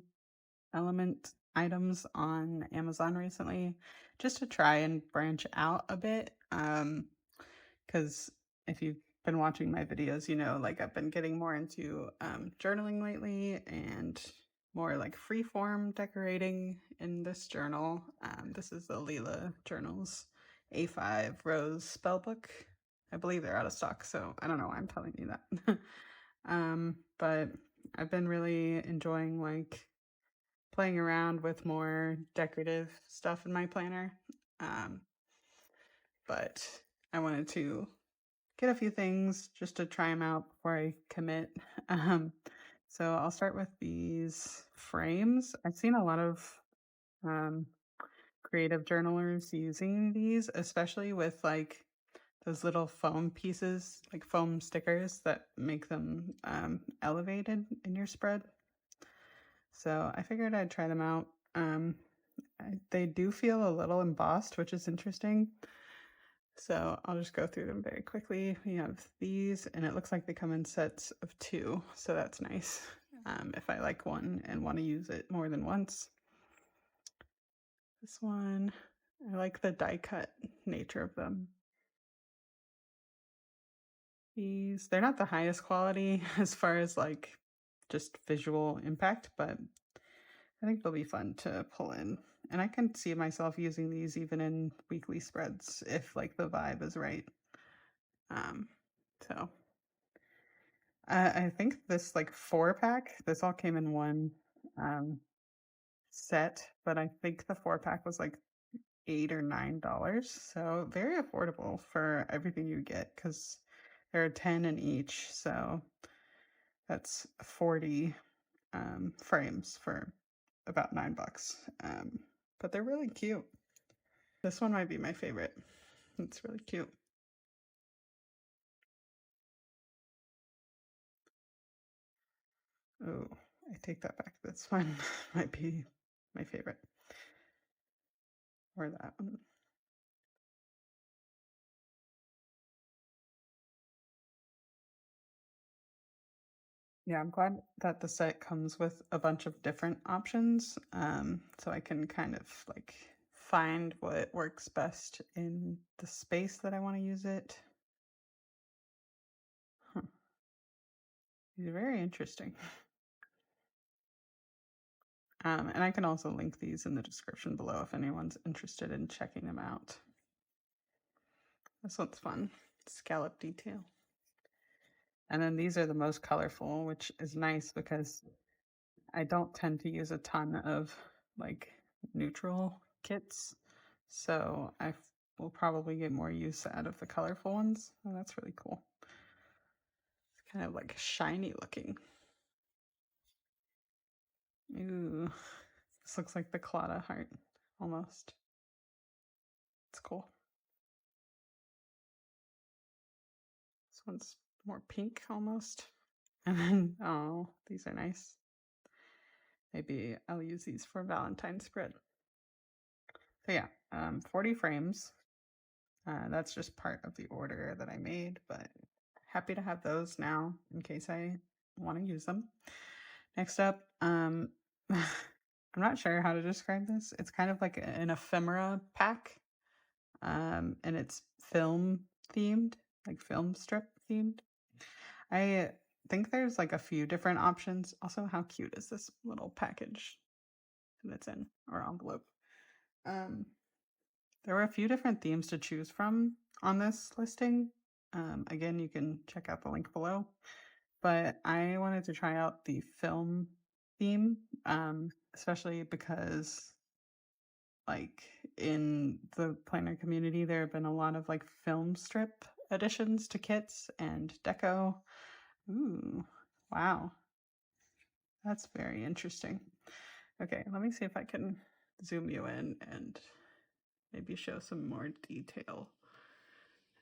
Speaker 1: element items on Amazon recently just to try and branch out a bit. Because if you've been watching my videos, you know, like I've been getting more into journaling lately and more like freeform decorating in this journal. This is the Leela Journals A5 Rose Spellbook. I believe they're out of stock, so I don't know why I'm telling you that. But I've been really enjoying like playing around with more decorative stuff in my planner. Um, but I wanted to get a few things just to try them out before I commit. Um, so I'll start with these frames. I've seen a lot of um, creative journalers using these, especially with like those little foam pieces, like foam stickers that make them elevated in your spread. So I figured I'd try them out. They do feel a little embossed, which is interesting. So I'll just go through them very quickly. We have these, and it looks like they come in sets of 2, so that's nice if I like one and want to use it more than once. This one, I like the die cut nature of them. These, they're not the highest quality as far as like just visual impact, but I think they'll be fun to pull in. And I can see myself using these even in weekly spreads if like the vibe is right. Um, so I think this like 4-pack, this all came in one set, but I think the 4-pack was like $8 or $9. So very affordable for everything you get because there are 10 in each. So that's 40 frames for about $9. But they're really cute. This one might be my favorite. It's really cute. Oh, I take that back. This one might be my favorite. Or that one. Yeah, I'm glad that the set comes with a bunch of different options. So I can kind of like find what works best in the space that I want to use it. Huh. These are very interesting. And I can also link these in the description below if anyone's interested in checking them out. This one's fun. Scallop detail. And then these are the most colorful, which is nice because I don't tend to use a ton of like neutral kits. So I will probably get more use out of the colorful ones. Oh, that's really cool. It's kind of like shiny looking. Ooh, this looks like the Clawda heart almost. It's cool. This one's more pink almost. And then, oh, these are nice. Maybe I'll use these for Valentine's spread. So yeah, 40 frames. That's just part of the order that I made, but happy to have those now in case I want to use them. Next up, I'm not sure how to describe this. It's kind of like an ephemera pack, and it's film themed, like film strip themed. I think there's like a few different options. Also, how cute is this little package that it's in, or envelope? Um, there were a few different themes to choose from on this listing. Again, you can check out the link below. But I wanted to try out the film theme, especially because like in the planner community, there have been a lot of like film strip additions to kits and deco. Ooh, wow. That's very interesting. Okay, let me see if I can zoom you in and maybe show some more detail.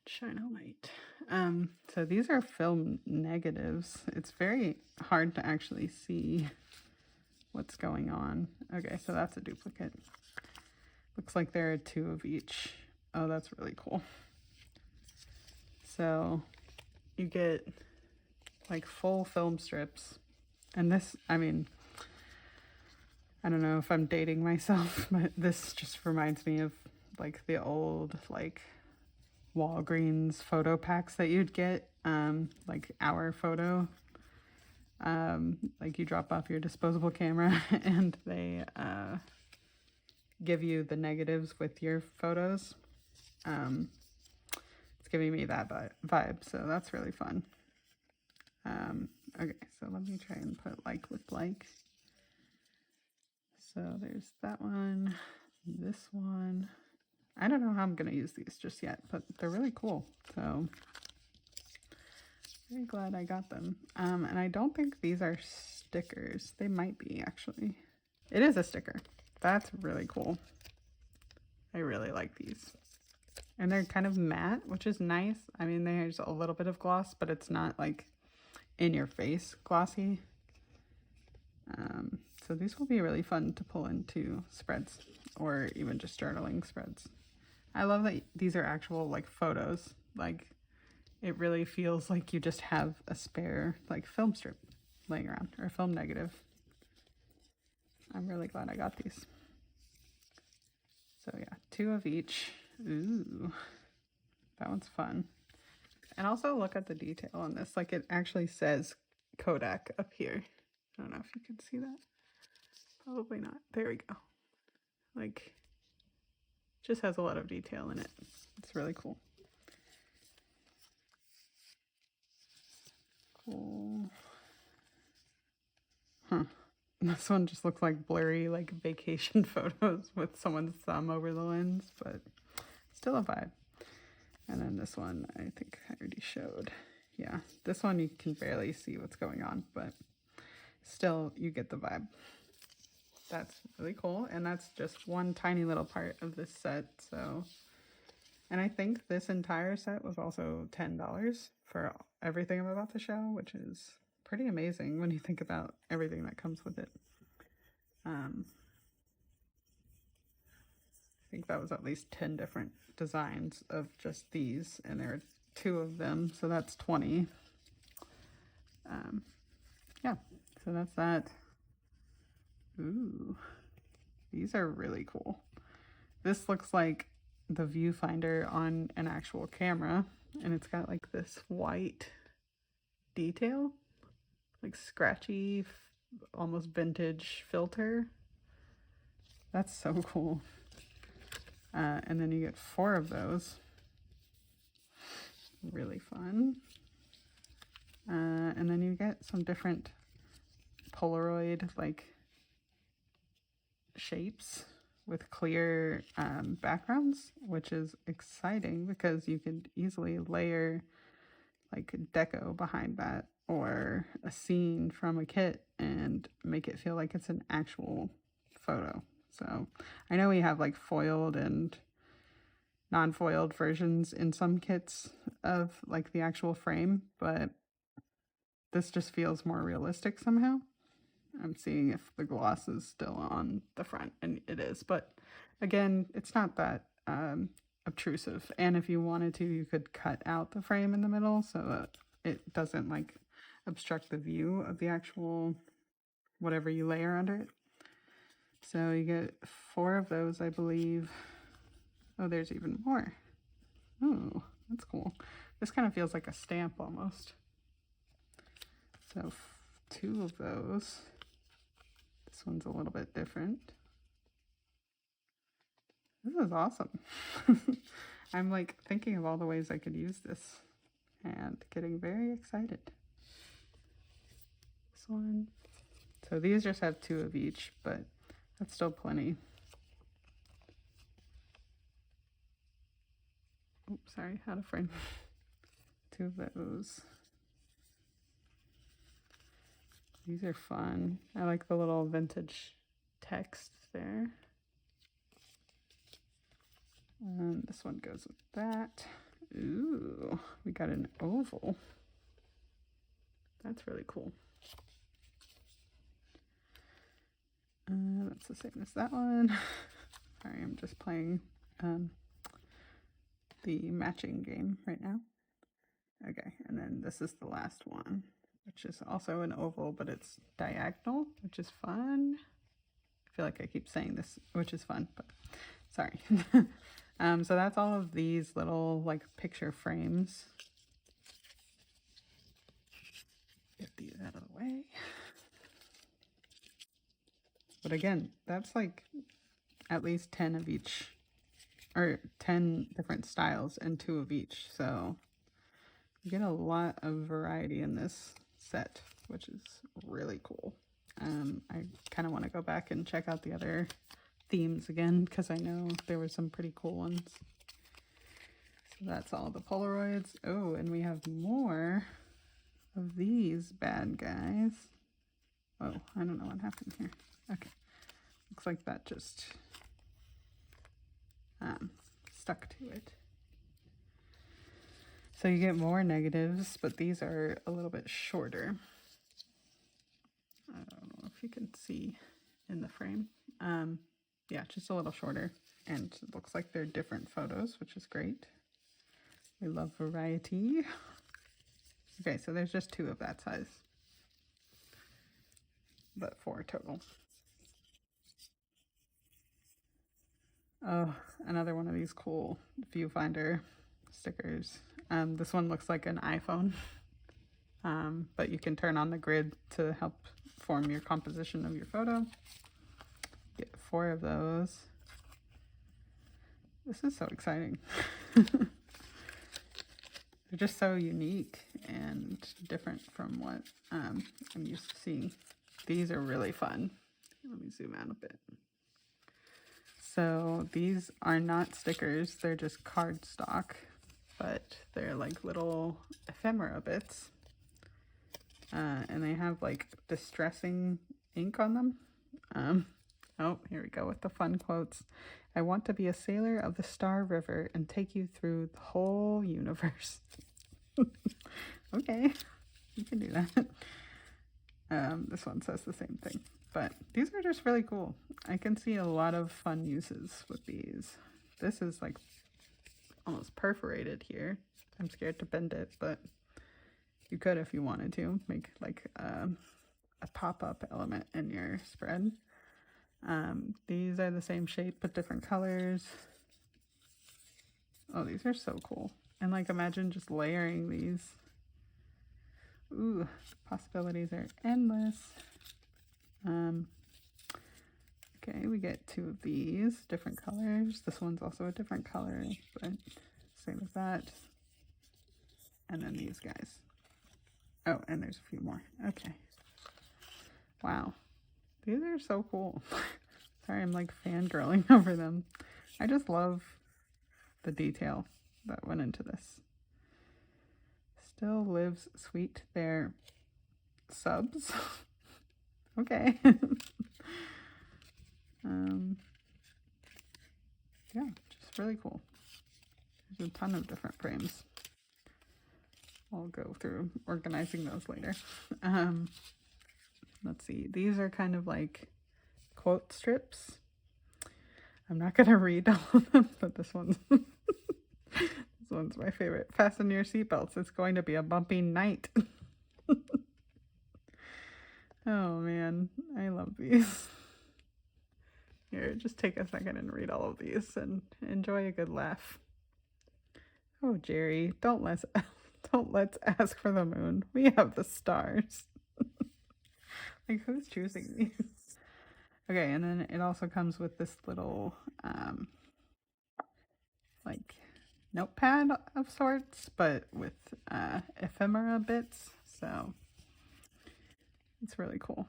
Speaker 1: Shine a light. So these are film negatives. It's very hard to actually see what's going on. Okay, so that's a duplicate. Looks like there are 2 of each. Oh, that's really cool. So you get like full film strips. And this, I mean, I don't know if I'm dating myself, but this just reminds me of like the old like Walgreens photo packs that you'd get, like Our Photo. Like you drop off your disposable camera and they give you the negatives with your photos. It's giving me that vibe, so that's really fun. Okay, so let me try and put like with like. So there's that one, this one. I don't know how I'm going to use these just yet, but they're really cool. So very glad I got them. And I don't think these are stickers. They might be, actually. It is a sticker. That's really cool. I really like these. And they're kind of matte, which is nice. I mean, there's a little bit of gloss, but it's not like in your face glossy. So these will be really fun to pull into spreads or even just journaling spreads. I love that these are actual like photos. Like it really feels like you just have a spare like film strip laying around or a film negative. I'm really glad I got these. So yeah, 2 of each. Ooh, that one's fun. And also look at the detail on this. Like it actually says Kodak up here. I don't know if you can see that. Probably not. There we go. Like, just has a lot of detail in it. It's really cool. Cool. Huh. This one just looks like blurry, like vacation photos with someone's thumb over the lens, but still a vibe. And then this one, I think I already showed. Yeah, this one you can barely see what's going on, but still you get the vibe. That's really cool. And that's just one tiny little part of this set. So, and I think this entire set was also $10 for everything I'm about to show, which is pretty amazing when you think about everything that comes with it. I think that was at least 10 different designs of just these, and there are 2 of them, so that's 20. Yeah, so that's that. Ooh, these are really cool. This looks like the viewfinder on an actual camera, and it's got like this white detail, like scratchy, almost vintage filter. That's so cool. And then you get 4 of those. Really fun. And then you get some different Polaroid like shapes with clear backgrounds, which is exciting because you could easily layer like deco behind that or a scene from a kit and make it feel like it's an actual photo. So I know we have like foiled and non-foiled versions in some kits of like the actual frame, but this just feels more realistic somehow. I'm seeing if the gloss is still on the front, and it is, but again, it's not that obtrusive. And if you wanted to, you could cut out the frame in the middle so that it doesn't like obstruct the view of the actual whatever you layer under it. So you get 4 of those, I believe. Oh, there's even more. Oh, that's cool. This kind of feels like a stamp almost. So two of those. This one's a little bit different. This is awesome. I'm like thinking of all the ways I could use this and getting very excited. This one. So these just have 2 of each, but that's still plenty. Oops, sorry, how to frame. 2 of those. These are fun. I like the little vintage text there. And this one goes with that. Ooh, we got an oval. That's really cool. That's the same as that one. Sorry, I'm just playing the matching game right now. Okay, and then this is the last one, which is also an oval, but it's diagonal, which is fun. I feel like I keep saying this, which is fun, but sorry. So that's all of these little like picture frames. Get these out of the way. But again, that's like at least 10 of each, or 10 different styles and 2 of each. So you get a lot of variety in this set, which is really cool. I kind of want to go back and check out the other themes again, because I know there were some pretty cool ones. So that's all the Polaroids. Oh, and we have more of these bad guys. Oh, I don't know what happened here. Okay, looks like that just stuck to it. So you get more negatives, but these are a little bit shorter. I don't know if you can see in the frame. Yeah, just a little shorter, and it looks like they're different photos, which is great. We love variety. Okay, so there's just 2 of that size, but 4 total. Oh, another one of these cool viewfinder stickers. This one looks like an iPhone, but you can turn on the grid to help form your composition of your photo. Get 4 of those. This is so exciting. They're just so unique and different from what I'm used to seeing. These are really fun. Let me zoom out a bit. So these are not stickers, they're just cardstock, but they're like little ephemera bits. And they have like distressing ink on them. Oh, here we go with the fun quotes. I want to be a sailor of the Star River and take you through the whole universe. Okay, you can do that. This one says the same thing, but these are just really cool. I can see a lot of fun uses with these. This is like almost perforated here. I'm scared to bend it, but you could if you wanted to make like a pop-up element in your spread. These are the same shape but different colors. Oh, these are so cool. And like imagine just layering these. Ooh, possibilities are endless. Okay, we get 2 of these, different colors. This one's also a different color, but same as that. And then these guys. Oh, and there's a few more. Okay. Wow. These are so cool. Sorry, I'm like fangirling over them. I just love the detail that went into this. Still lives sweet. They're subs. Okay. Yeah, just really cool. There's a ton of different frames. I'll go through organizing those later. Let's see. These are kind of like quote strips. I'm not going to read all of them, but this one's this one's my favorite. Fasten your seatbelts. It's going to be a bumpy night. Oh man, I love these. Here, just take a second and read all of these and enjoy a good laugh. Oh, Jerry, don't let's ask for the moon. We have the stars. Like, who's choosing these? Okay, and then it also comes with this little, like, notepad of sorts, but with ephemera bits. So it's really cool.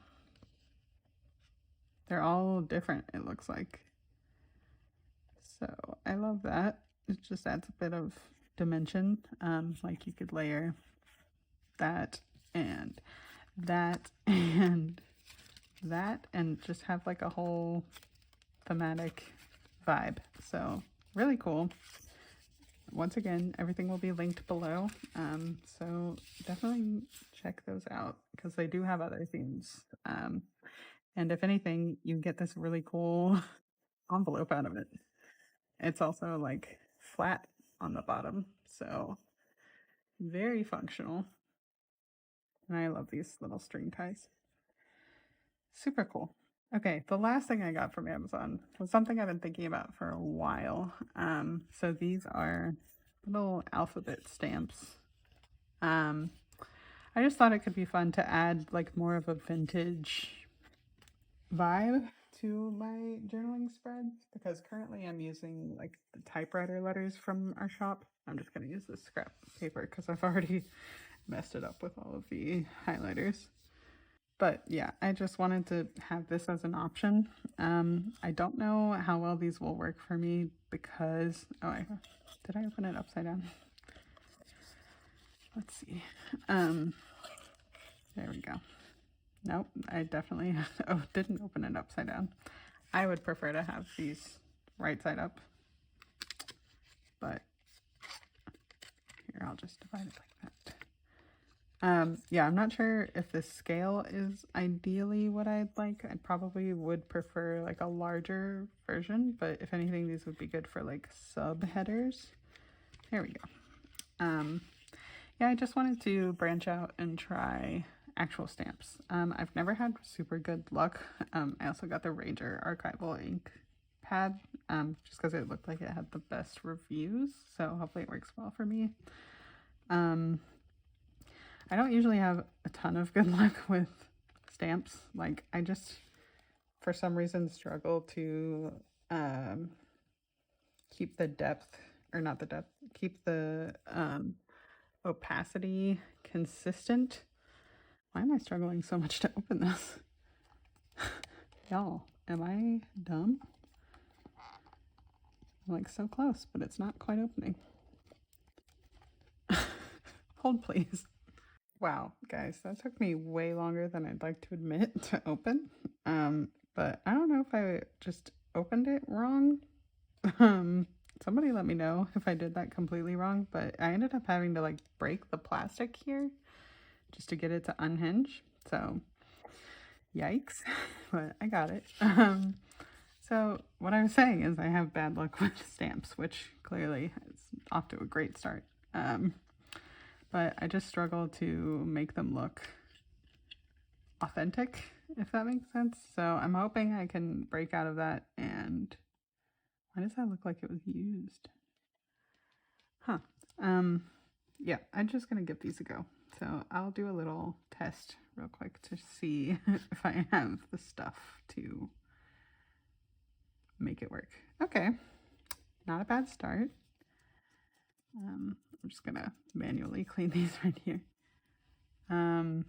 Speaker 1: They're all different, it looks like. So I love that. It just adds a bit of dimension. Like you could layer that and that and that and just have like a whole thematic vibe. So really cool. Once again, everything will be linked below. So definitely check those out because they do have other themes. And if anything, you get this really cool envelope out of it. It's also like flat on the bottom, so very functional. And I love these little string ties. Super cool. Okay, the last thing I got from Amazon was something I've been thinking about for a while. So these are little alphabet stamps. I just thought it could be fun to add like more of a vintage vibe to my journaling spread because currently I'm using like the typewriter letters from our shop. I'm just going to use this scrap paper because I've already messed it up with all of the highlighters. But yeah, I just wanted to have this as an option. I don't know how well these will work for me because, did I open it upside down? Let's see. There we go. Nope, I definitely didn't open it upside down. I would prefer to have these right side up, but here, I'll just divide it like that. Yeah, I'm not sure if the scale is ideally what I'd like. I probably would prefer like a larger version, but if anything, these would be good for like subheaders. There we go. Yeah, I just wanted to branch out and try actual stamps. I've never had super good luck. I also got the Ranger archival ink pad just because it looked like it had the best reviews, so hopefully it works well for me. I don't usually have a ton of good luck with stamps. Like, I just, for some reason, struggle to keep the depth, or not the depth, keep the opacity consistent. Why am I struggling so much to open this? Y'all, am I dumb? I'm like so close, but it's not quite opening. Hold, please. Wow, guys, that took me way longer than I'd like to admit to open. But I don't know if I just opened it wrong. Somebody let me know if I did that completely wrong, but I ended up having to like break the plastic here just to get it to unhinge. So, yikes, but I got it. So what I was saying is I have bad luck with stamps, which clearly is off to a great start. But I just struggle to make them look authentic, if that makes sense. So I'm hoping I can break out of that. And why does that look like it was used? Huh. Yeah, I'm just gonna give these a go. So I'll do a little test real quick to see if I have the stuff to make it work. Okay, not a bad start. I'm just gonna manually clean these right here. Yeah,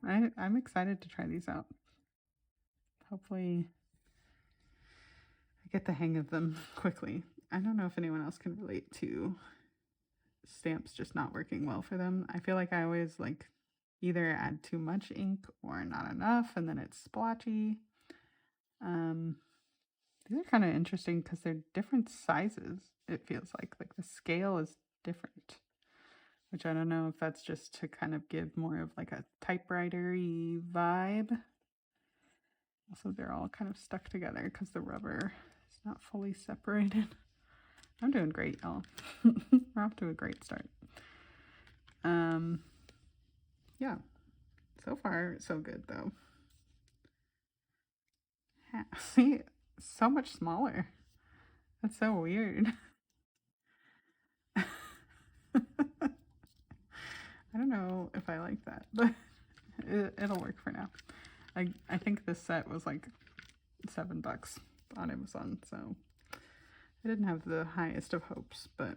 Speaker 1: I'm excited to try these out. Hopefully I get the hang of them quickly. I don't know if anyone else can relate to stamps just not working well for them. I feel like I always like either add too much ink or not enough and then it's splotchy. These are kind of interesting because they're different sizes. It feels like the scale is different, which I don't know if that's just to kind of give more of like a typewriter-y vibe. Also, they're all kind of stuck together because the rubber is not fully separated. I'm doing great, y'all. We're off to a great start. Yeah, so far so good though. See, so much smaller. That's so weird. I don't know if I like that, but it'll work for now. I think this set was like $7 on Amazon, so I didn't have the highest of hopes, but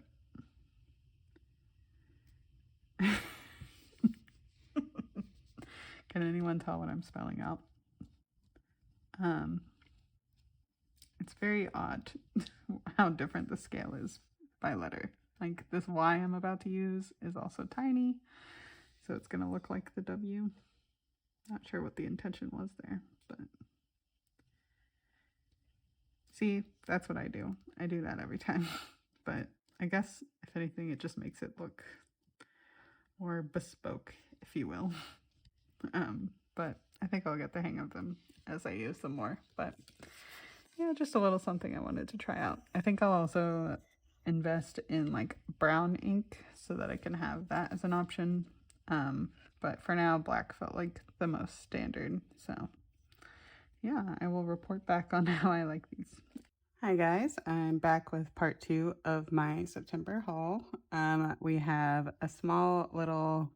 Speaker 1: can anyone tell what I'm spelling out? It's very odd how different the scale is by letter. Like this Y I'm about to use is also tiny, so it's gonna look like the W. Not sure what the intention was there, but see, that's what I do. I do that every time. But I guess if anything, it just makes it look more bespoke, if you will. But I think I'll get the hang of them as I use them more. But yeah, just a little something I wanted to try out. I think I'll also invest in like brown ink so that I can have that as an option. But for now, black felt like the most standard. So yeah, I will report back on how I like these. Hi guys, I'm back with part 2 of my September haul. We have a small little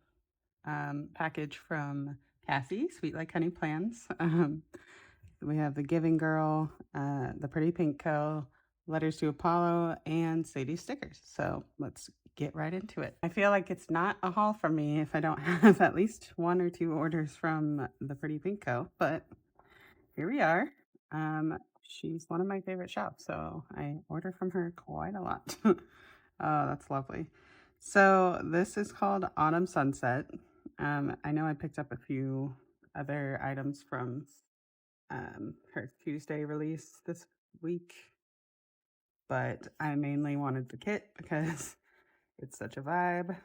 Speaker 1: package from Cassie, Sweet Like Honey Plans. We have the Giving Girl, the Pretty Pink Co., Letters to Apollo, and Sadie stickers. So let's get right into it. I feel like it's not a haul for me if I don't have at least 1 or 2 orders from the Pretty Pink Co., but here we are. She's one of my favorite shops, so I order from her quite a lot. Oh, that's lovely. So this is called Autumn Sunset. I know I picked up a few other items from her Tuesday release this week, but I mainly wanted the kit because it's such a vibe.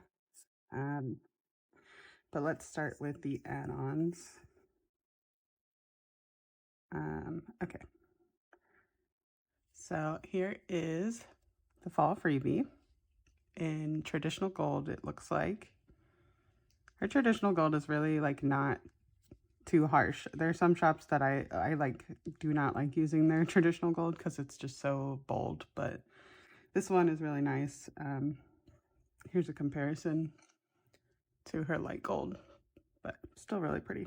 Speaker 1: But let's start with the add-ons. Okay. So here is the fall freebie in traditional gold. It looks like her traditional gold is really like not too harsh. There are some shops that I like do not like using their traditional gold because it's just so bold, but this one is really nice. Here's a comparison to her light gold, but still really pretty.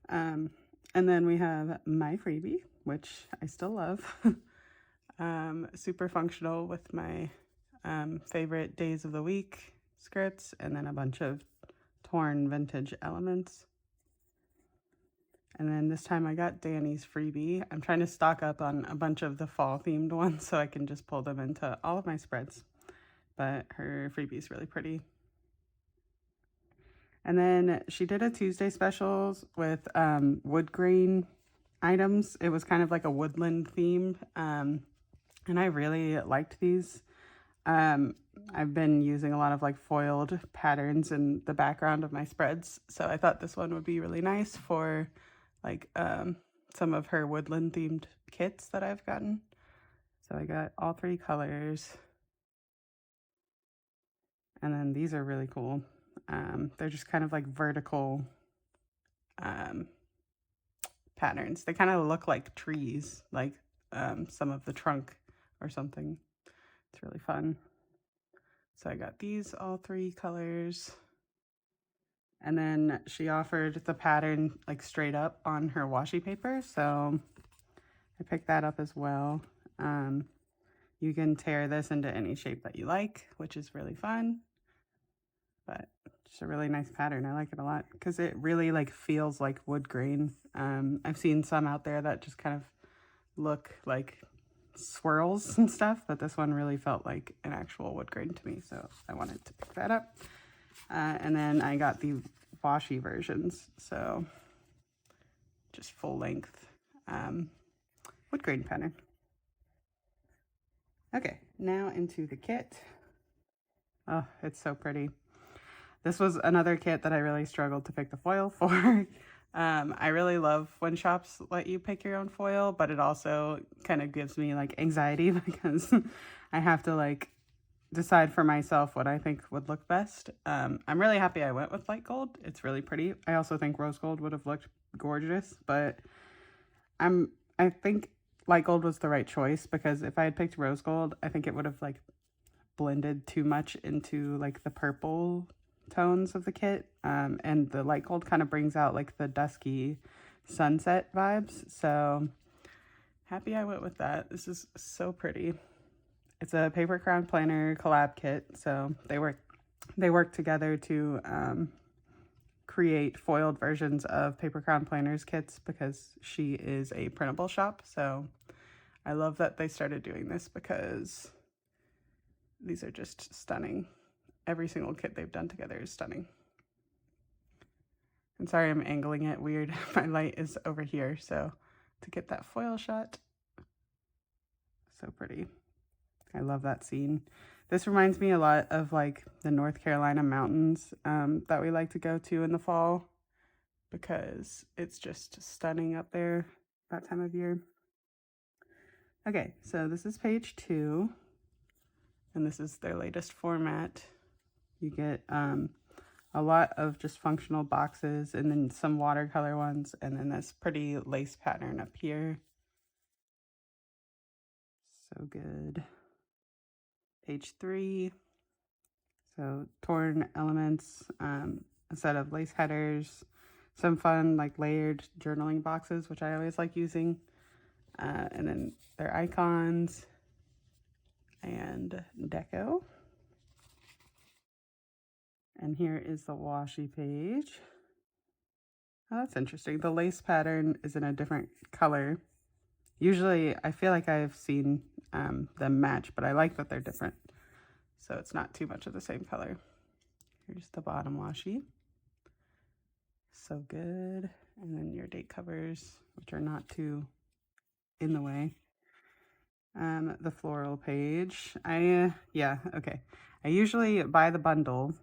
Speaker 1: And then we have my freebie, which I still love. Super functional with my favorite days of the week scripts, and then a bunch of torn vintage elements. And then this time I got Danny's freebie. I'm trying to stock up on a bunch of the fall themed ones so I can just pull them into all of my spreads. But her freebie is really pretty. And then she did a Tuesday specials with wood grain items. It was kind of like a woodland theme. And I really liked these. I've been using a lot of like foiled patterns in the background of my spreads. So I thought this one would be really nice for like some of her woodland themed kits that I've gotten. So I got all 3 colors. And then these are really cool. They're just kind of like vertical patterns. They kind of look like trees, like some of the trunk or something. It's really fun. So I got these all 3 colors. And then she offered the pattern like straight up on her washi paper. So I picked that up as well. You can tear this into any shape that you like, which is really fun. But just a really nice pattern. I like it a lot because it really like feels like wood grain. I've seen some out there that just kind of look like swirls and stuff, but this one really felt like an actual wood grain to me, so I wanted to pick that up. And then I got the washi versions, so just full length wood grain pattern. Okay, now into the kit. Oh, it's so pretty. This was another kit that I really struggled to pick the foil for. I really love when shops let you pick your own foil, but it also kind of gives me like anxiety because I have to like decide for myself what I think would look best. I'm really happy I went with light gold. It's really pretty. I also think rose gold would have looked gorgeous, but I think light gold was the right choice because if I had picked rose gold, I think it would have like blended too much into like the purple tones of the kit, and the light gold kind of brings out like the dusky sunset vibes. So happy I went with that. This is so pretty. It's a paper crown planner collab kit, so they work together to create foiled versions of paper crown planners kits because she is a printable shop. So I love that they started doing this because these are just stunning. Every single kit they've done together is stunning. I'm sorry I'm angling it weird. My light is over here, so to get that foil shot, so pretty. I love that scene. This reminds me a lot of like the North Carolina mountains that we like to go to in the fall because it's just stunning up there that time of year. Okay, so this is page 2, and this is their latest format. You get a lot of just functional boxes and then some watercolor ones, and then this pretty lace pattern up here. So good. Page 3. So torn elements, a set of lace headers, some fun like layered journaling boxes, which I always like using. And then their icons and deco. And here is the washi page. Oh, that's interesting. The lace pattern is in a different color. Usually I feel like I've seen them match, but I like that they're different. So it's not too much of the same color. Here's the bottom washi. So good. And then your date covers, which are not too in the way. The floral page. Yeah, okay. I usually buy the bundle,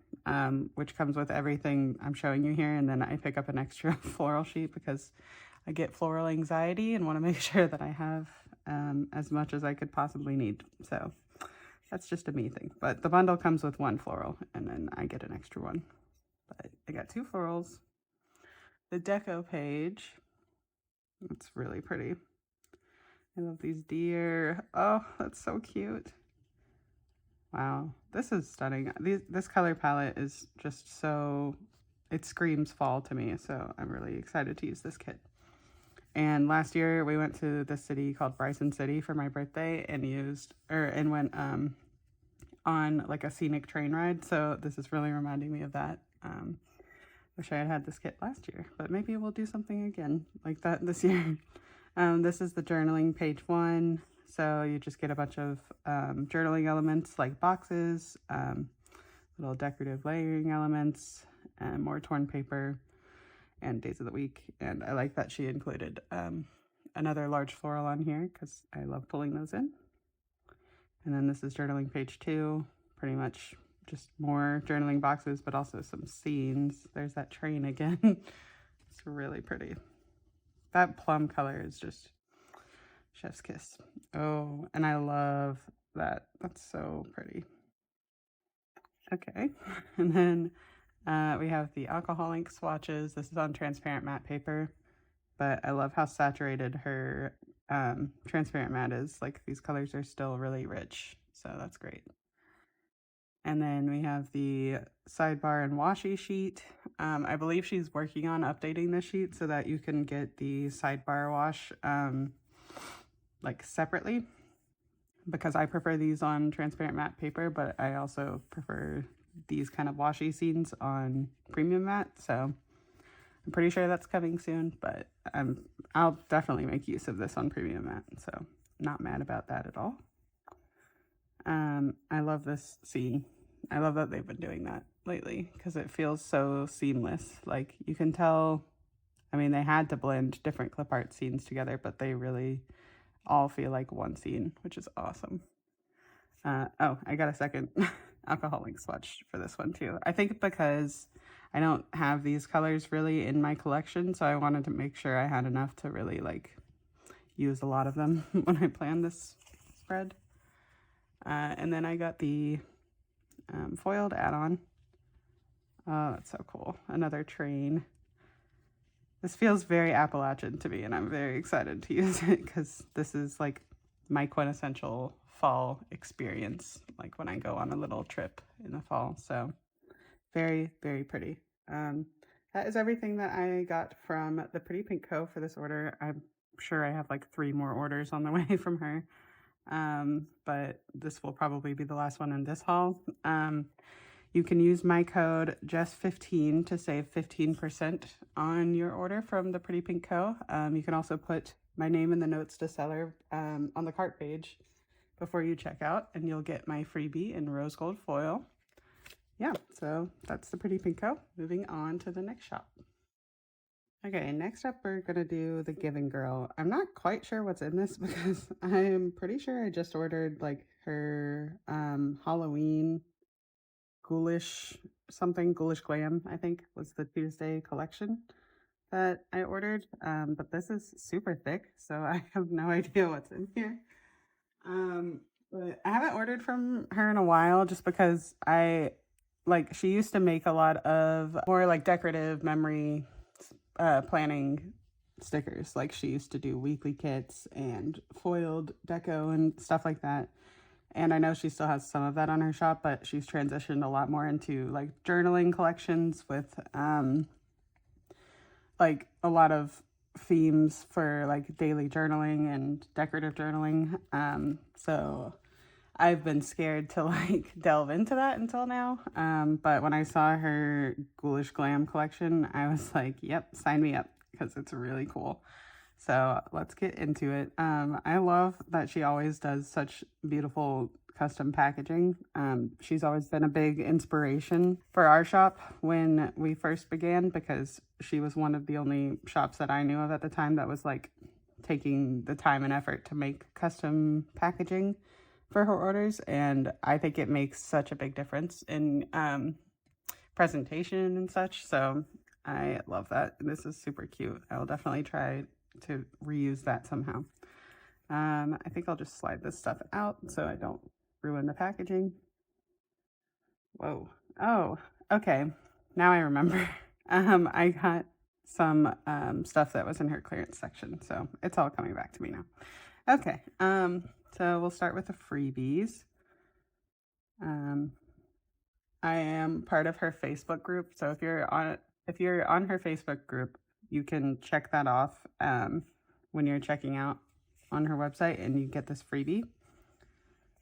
Speaker 1: which comes with everything I'm showing you here, and then I pick up an extra floral sheet because I get floral anxiety and want to make sure that I have as much as I could possibly need. So that's just a me thing. But the bundle comes with 1 floral, and then I get an extra one. But I got 2 florals. The deco page. It's really pretty. I love these deer. Oh, that's so cute. Wow, this is stunning. This color palette is just so, it screams fall to me. So I'm really excited to use this kit. And last year we went to this city called Bryson City for my birthday and went on like a scenic train ride. So this is really reminding me of that. Wish I had had this kit last year, but maybe we'll do something again like that this year. This is the journaling page 1. So you just get a bunch of journaling elements like boxes, little decorative layering elements, and more torn paper and days of the week. And I like that she included another large floral on here because I love pulling those in. And then this is journaling page 2, pretty much just more journaling boxes, but also some scenes. There's that train again. It's really pretty. That plum color is just chef's kiss. Oh, and I love that. That's so pretty. Okay, and then we have the alcohol ink swatches. This is on transparent matte paper, but I love how saturated her transparent matte is. Like these colors are still really rich, so that's great. And then we have the sidebar and washi sheet. I believe she's working on updating the sheet so that you can get the sidebar wash like separately, because I prefer these on transparent matte paper, but I also prefer these kind of washi scenes on premium matte. So I'm pretty sure that's coming soon, but I'll definitely make use of this on premium matte. So not mad about that at all. I love this scene. I love that they've been doing that lately because it feels so seamless. Like you can tell, I mean, they had to blend different clip art scenes together, but they really all feel like one scene, which is awesome. Oh, I got a second alcohol ink swatch for this one too. I think because I don't have these colors really in my collection, so I wanted to make sure I had enough to really like use a lot of them when I planned this spread. And then I got the foiled add-on. Oh, that's so cool. Another train. This feels very Appalachian to me, and I'm very excited to use it because this is like my quintessential fall experience, like when I go on a little trip in the fall. So Very, very pretty. That is everything that I got from the Pretty Pink Co. for this order. I'm sure I have like 3 more orders on the way from her. But this will probably be the last one in this haul. You can use my code JESS15 to save 15% on your order from the Pretty Pink Co. You can also put my name in the notes to seller on the cart page before you check out, and you'll get my freebie in rose gold foil. Yeah, so that's the Pretty Pink Co. Moving on to the next shop. Okay, next up we're gonna do the Giving Girl. I'm not quite sure what's in this because I'm pretty sure I just ordered like her Halloween ghoulish ghoulish glam, I think was the Tuesday collection that I ordered. But this is super thick, so I have no idea what's in here. But I haven't ordered from her in a while just because she used to make a lot of more like decorative memory planning stickers. Like she used to do weekly kits and foiled deco and stuff like that. And I know she still has some of that on her shop, but she's transitioned a lot more into like journaling collections with like a lot of themes for like daily journaling and decorative journaling. So I've been scared to like delve into that until now. But when I saw her Ghoulish Glam collection, I was like, yep, sign me up because it's really cool. So let's get into it. I love that she always does such beautiful custom packaging. She's always been a big inspiration for our shop when we first began because she was one of the only shops that I knew of at the time that was like taking the time and effort to make custom packaging for her orders. And I think it makes such a big difference in presentation and such. So I love that. This is super cute. I will definitely try to reuse that somehow. I think I'll just slide this stuff out so I don't ruin the packaging. Whoa. Oh, okay. Now I remember. I got some stuff that was in her clearance section, so it's all coming back to me now. Okay. So we'll start with the freebies. I am part of her Facebook group, so if you're on her Facebook group, you can check that off when you're checking out on her website, and you get this freebie.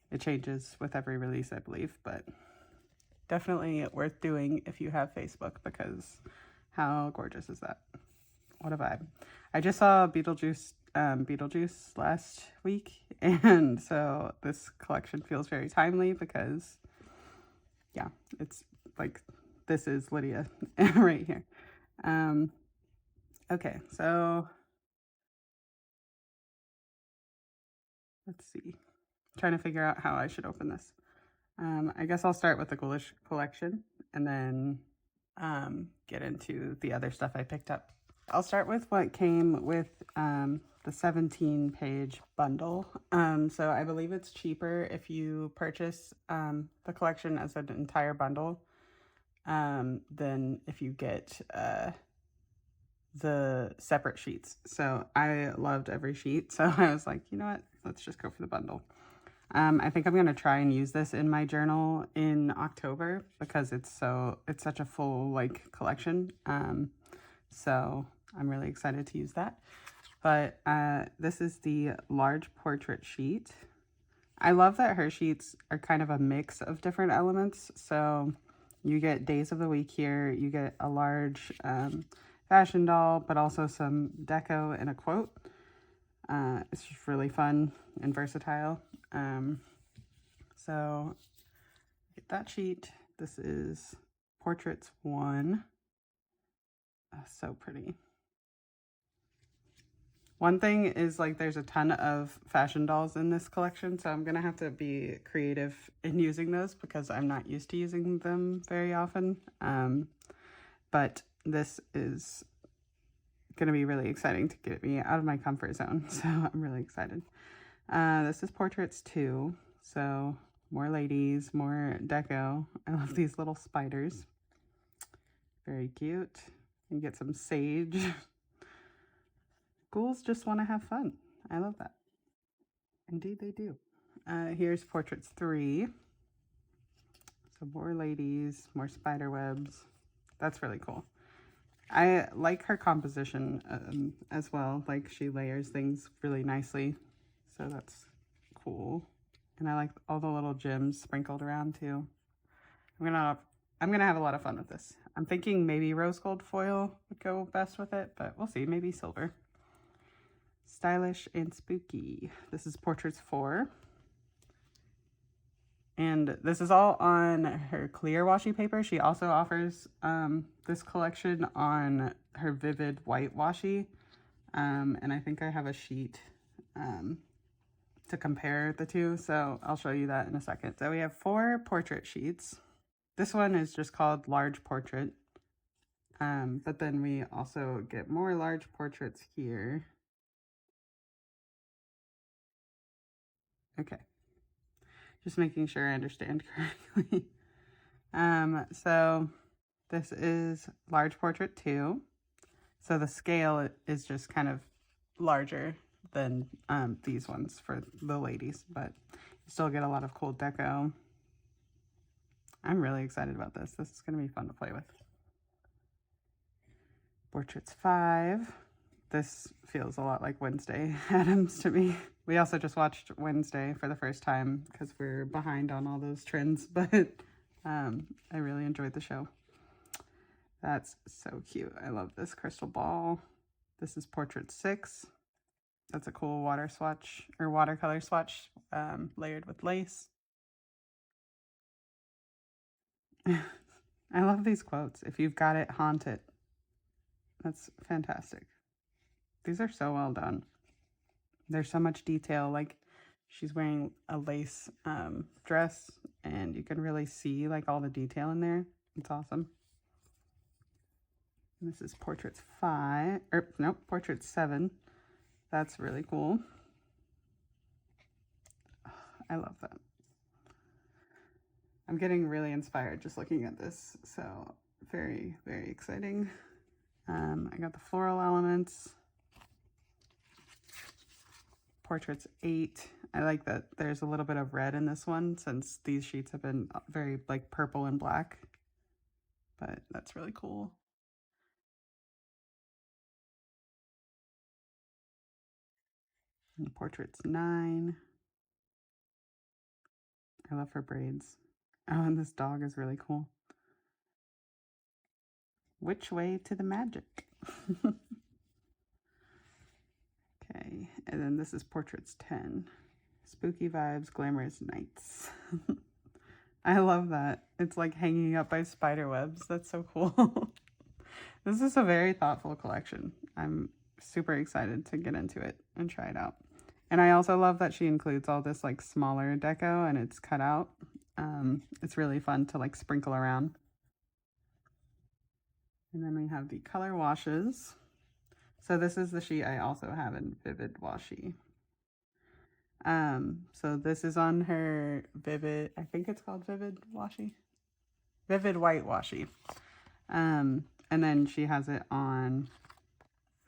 Speaker 1: It changes with every release, I believe, but definitely worth doing if you have Facebook because how gorgeous is that? What a vibe. I just saw Beetlejuice last week, and so this collection feels very timely because yeah, it's like this is Lydia right here. Okay, so let's see. I'm trying to figure out how I should open this. I guess I'll start with the Ghoulish collection and then get into the other stuff I picked up. I'll start with what came with the 17-page bundle. So I believe it's cheaper if you purchase the collection as an entire bundle than if you get the separate sheets. So I loved every sheet. So I was like, you know what? Let's just go for the bundle. I think I'm going to try and use this in my journal in October because it's such a full like collection. So I'm really excited to use that. But this is the large portrait sheet. I love that her sheets are kind of a mix of different elements. So you get days of the week here. You get a large fashion doll, but also some deco and a quote. It's just really fun and versatile. So get that sheet. This is Portraits 1. So pretty. One thing is like there's a ton of fashion dolls in this collection, so I'm gonna have to be creative in using those because I'm not used to using them very often. But this is gonna be really exciting to get me out of my comfort zone, so I'm really excited. This is Portraits 2, so more ladies, more deco. I love these little spiders. Very cute. You get some sage. Ghouls just want to have fun. I love that. Indeed they do. Here's Portraits 3. So more ladies, more spider webs. That's really cool. I like her composition as well. Like she layers things really nicely. So that's cool. And I like all the little gems sprinkled around too. I'm gonna have a lot of fun with this. I'm thinking maybe rose gold foil would go best with it, but we'll see. Maybe silver. Stylish and spooky. This is Portraits 4. And this is all on her clear washi paper. She also offers this collection on her vivid white washi. And I think I have a sheet to compare the two. So I'll show you that in a second. So we have 4 portrait sheets. This one is just called Large Portrait. But then we also get more large portraits here. Okay. Just making sure I understand correctly. So this is Large Portrait 2. So the scale is just kind of larger than these ones for the ladies, but you still get a lot of cool deco. I'm really excited about this. This is going to be fun to play with. Portraits 5. This feels a lot like Wednesday Addams to me. We also just watched Wednesday for the first time because we're behind on all those trends, but I really enjoyed the show. That's so cute. I love this crystal ball. This is Portrait 6. That's a cool water swatch or watercolor swatch layered with lace. I love these quotes. If you've got it, haunt it. That's fantastic. These are so well done. There's so much detail. Like she's wearing a lace dress and you can really see like all the detail in there. It's awesome. This is Portraits 5, or nope, Portrait 7. That's really cool. Oh, I love that. I'm getting really inspired just looking at this. So very, very exciting. I got the floral elements. Portraits 8. I like that there's a little bit of red in this one since these sheets have been very like purple and black. But that's really cool. And Portraits 9. I love her braids. Oh, and this dog is really cool. Which way to the magic? Okay, and then this is Portraits 10. Spooky vibes, glamorous nights. I love that. It's like hanging up by spider webs. That's so cool. This is a very thoughtful collection. I'm super excited to get into it and try it out. And I also love that she includes all this like smaller deco and it's cut out. It's really fun to like sprinkle around. And then we have the color washes. So this is the sheet I also have in Vivid Washi. So this is on her Vivid, I think it's called Vivid Washi. Vivid White Washi. And then she has it on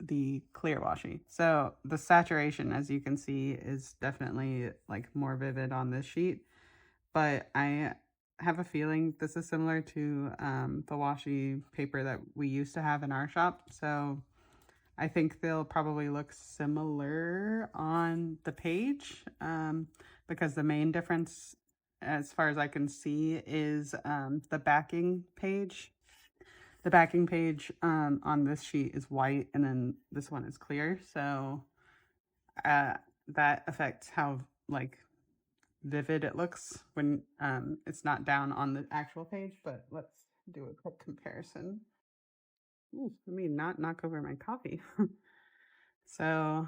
Speaker 1: the clear washi. So the saturation, as you can see, is definitely like more vivid on this sheet. But I have a feeling this is similar to the washi paper that we used to have in our shop. So I think they'll probably look similar on the page because the main difference, as far as I can see, is the backing page. The backing page on this sheet is white and then this one is clear. So that affects how like vivid it looks when it's not down on the actual page. But let's do a quick comparison. Ooh, let me not knock over my coffee. So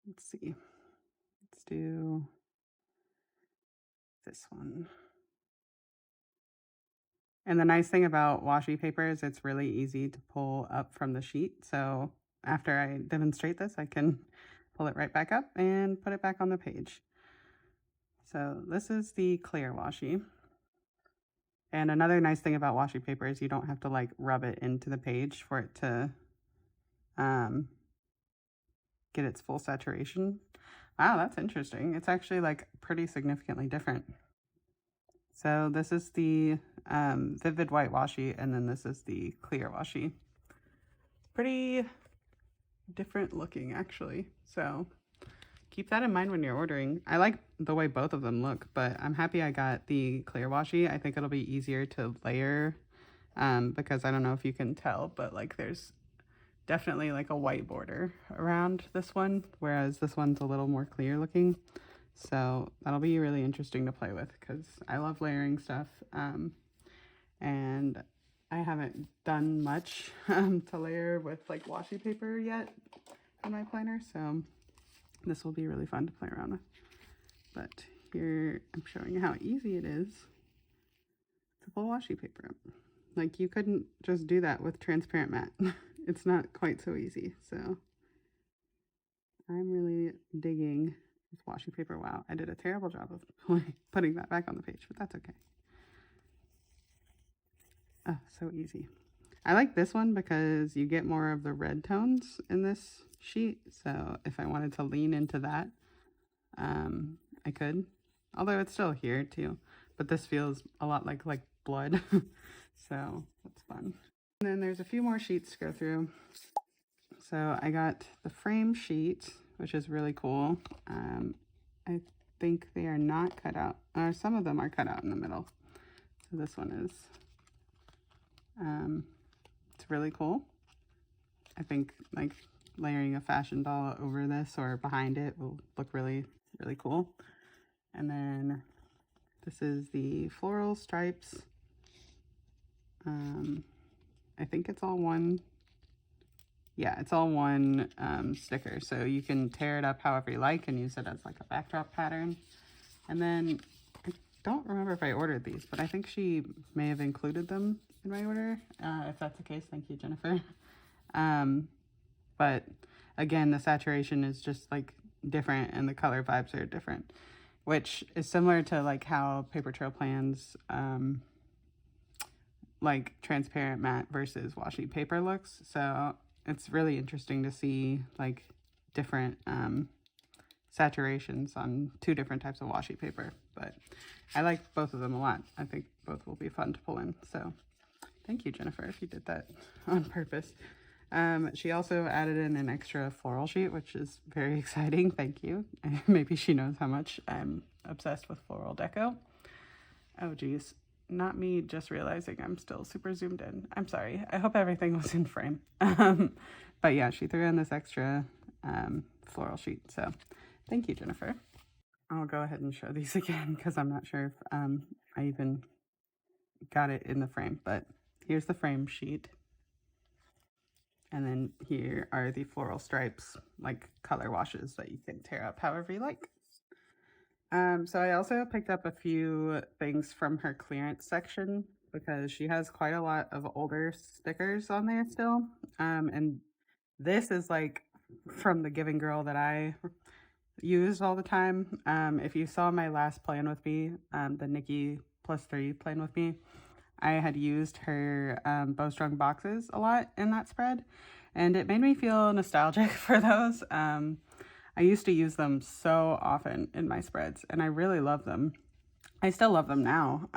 Speaker 1: let's see. Let's do this one. And the nice thing about washi paper is it's really easy to pull up from the sheet. So after I demonstrate this, I can pull it right back up and put it back on the page. So this is the clear washi. And another nice thing about washi paper is you don't have to like rub it into the page for it to get its full saturation. Wow, that's interesting. It's actually like pretty significantly different. So this is the vivid white washi, and then this is the clear washi. Pretty different looking, actually. So keep that in mind when you're ordering. I like the way both of them look, but I'm happy I got the clear washi. I think it'll be easier to layer because I don't know if you can tell, but like there's definitely like a white border around this one, whereas this one's a little more clear looking. So that'll be really interesting to play with because I love layering stuff. And I haven't done much to layer with like washi paper yet on my planner. So this will be really fun to play around with. But here I'm showing you how easy it is to pull washi paper up. Like you couldn't just do that with transparent matte. It's not quite so easy. So I'm really digging this washi paper. Wow, I did a terrible job of putting that back on the page, but that's okay. Oh, so easy. I like this one because you get more of the red tones in this sheet. So if I wanted to lean into that, I could. Although it's still here too. But this feels a lot like blood. So that's fun. And then there's a few more sheets to go through. So I got the frame sheet, which is really cool. I think they are not cut out, or some of them are cut out in the middle. So this one is, it's really cool. I think like layering a fashion doll over this or behind it will look really, really cool. And then this is the floral stripes. I think it's all one. Yeah, it's all one sticker, so you can tear it up however you like and use it as like a backdrop pattern. And then I don't remember if I ordered these, but I think she may have included them in my order. If that's the case, thank you, Jennifer. But again, the saturation is just like different and the color vibes are different, which is similar to like how Paper Trail plans like transparent matte versus washi paper looks. So it's really interesting to see like different saturations on two different types of washi paper, but I like both of them a lot. I think both will be fun to pull in. So thank you, Jennifer, if you did that on purpose. She also added in an extra floral sheet, which is very exciting. Thank you. Maybe she knows how much I'm obsessed with floral deco. Oh geez, not me just realizing I'm still super zoomed in. I'm sorry. I hope everything was in frame. But yeah, she threw in this extra floral sheet. So thank you, Jennifer. I'll go ahead and show these again because I'm not sure if I even got it in the frame, but here's the frame sheet. And then here are the floral stripes, like color washes that you can tear up however you like. So I also picked up a few things from her clearance section because she has quite a lot of older stickers on there still. And this is like from the Giving Girl that I use all the time. If you saw my last plan with me, the Nikki +3 plan with me, I had used her bowstrung boxes a lot in that spread, and it made me feel nostalgic for those. I used to use them so often in my spreads, and I really love them. I still love them now.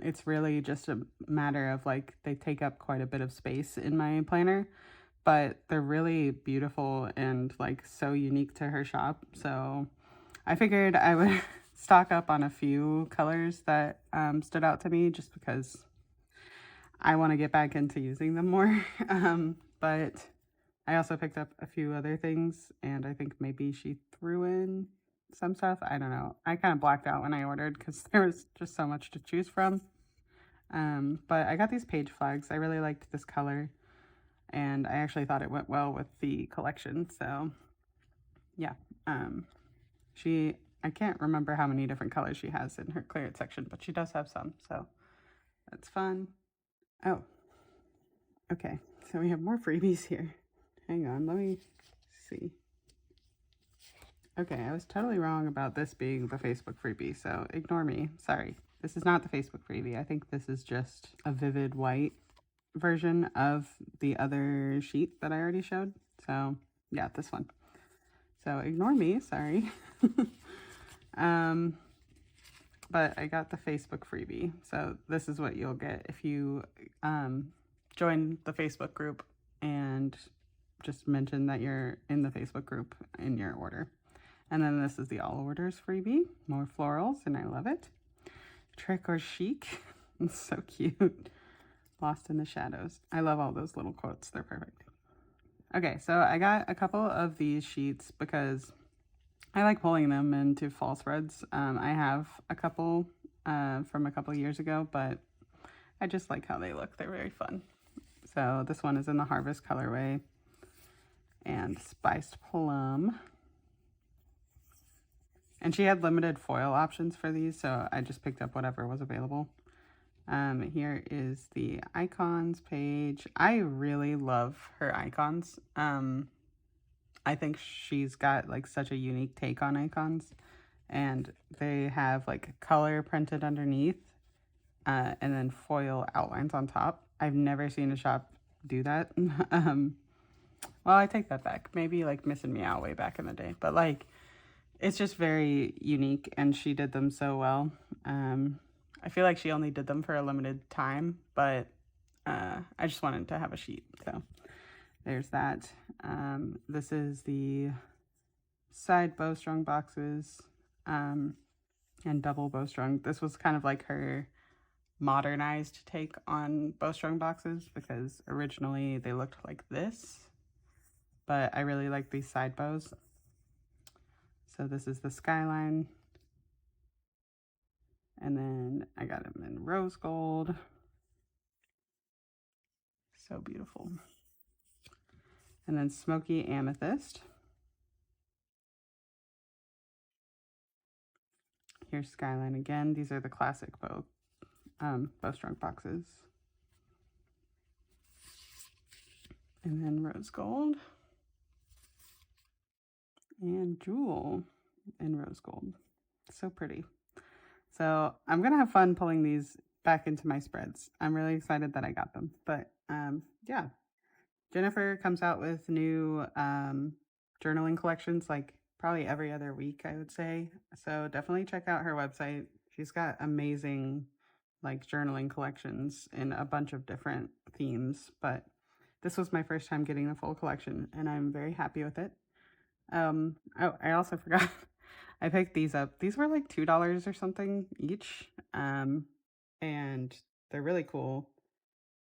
Speaker 1: It's really just a matter of like they take up quite a bit of space in my planner, but they're really beautiful and like so unique to her shop. So I figured I would stock up on a few colors that stood out to me just because I want to get back into using them more. But I also picked up a few other things, and I think maybe she threw in some stuff. I don't know. I kind of blacked out when I ordered because there was just so much to choose from. But I got these page flags. I really liked this color, and I actually thought it went well with the collection. So yeah, I can't remember how many different colors she has in her clearance section, but she does have some, so that's fun. Oh, okay, so we have more freebies here. Hang on, let me see. Okay, I was totally wrong about this being the Facebook freebie, so ignore me. Sorry, this is not the Facebook freebie. I think this is just a vivid white version of the other sheet that I already showed. So yeah, this one. So ignore me, sorry. but I got the Facebook freebie. So this is what you'll get if you join the Facebook group and just mention that you're in the Facebook group in your order. And then this is the all orders freebie, more florals, and I love it. Trick or chic, it's so cute. Lost in the shadows. I love all those little quotes, they're perfect. Okay, so I got a couple of these sheets because I like pulling them into fall spreads. I have a couple from a couple years ago, but I just like how they look. They're very fun. So this one is in the Harvest colorway and Spiced Plum. And she had limited foil options for these, so I just picked up whatever was available. Here is the icons page. I really love her icons. I think she's got like such a unique take on icons, and they have like color printed underneath and then foil outlines on top. I've never seen a shop do that. Well, I take that back. Maybe like Missing Meow way back in the day, but like it's just very unique, and she did them so well. I feel like she only did them for a limited time, but I just wanted to have a sheet, so there's that. This is the side bowstring boxes and double bowstring. This was kind of like her modernized take on bowstring boxes because originally they looked like this, but I really like these side bows. So this is the skyline, and then I got them in rose gold. So beautiful. And then smoky amethyst. Here's skyline again. These are the classic bowstring boxes. And then rose gold. And jewel in rose gold. So pretty. So I'm going to have fun pulling these back into my spreads. I'm really excited that I got them. But yeah, Jennifer comes out with new journaling collections like probably every other week, I would say. So definitely check out her website. She's got amazing like journaling collections in a bunch of different themes. But this was my first time getting the full collection, and I'm very happy with it. Oh, I also forgot. I picked these up. These were like $2 or something each. And they're really cool.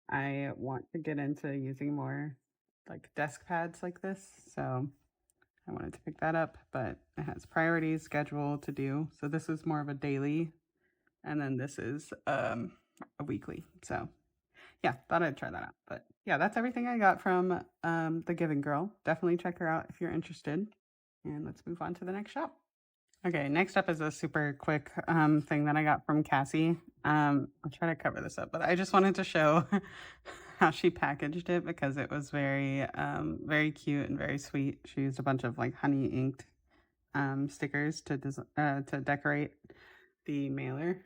Speaker 1: I want to get into using more like desk pads like this. So I wanted to pick that up, but it has priorities, schedule to do. So this is more of a daily, and then this is a weekly. So yeah, thought I'd try that out. But yeah, that's everything I got from The Giving Girl. Definitely check her out if you're interested. And let's move on to the next shop. Okay, next up is a super quick thing that I got from Cassie. I'll try to cover this up, but I just wanted to show how she packaged it because it was very, very cute and very sweet. She used a bunch of like honey inked stickers to decorate the mailer.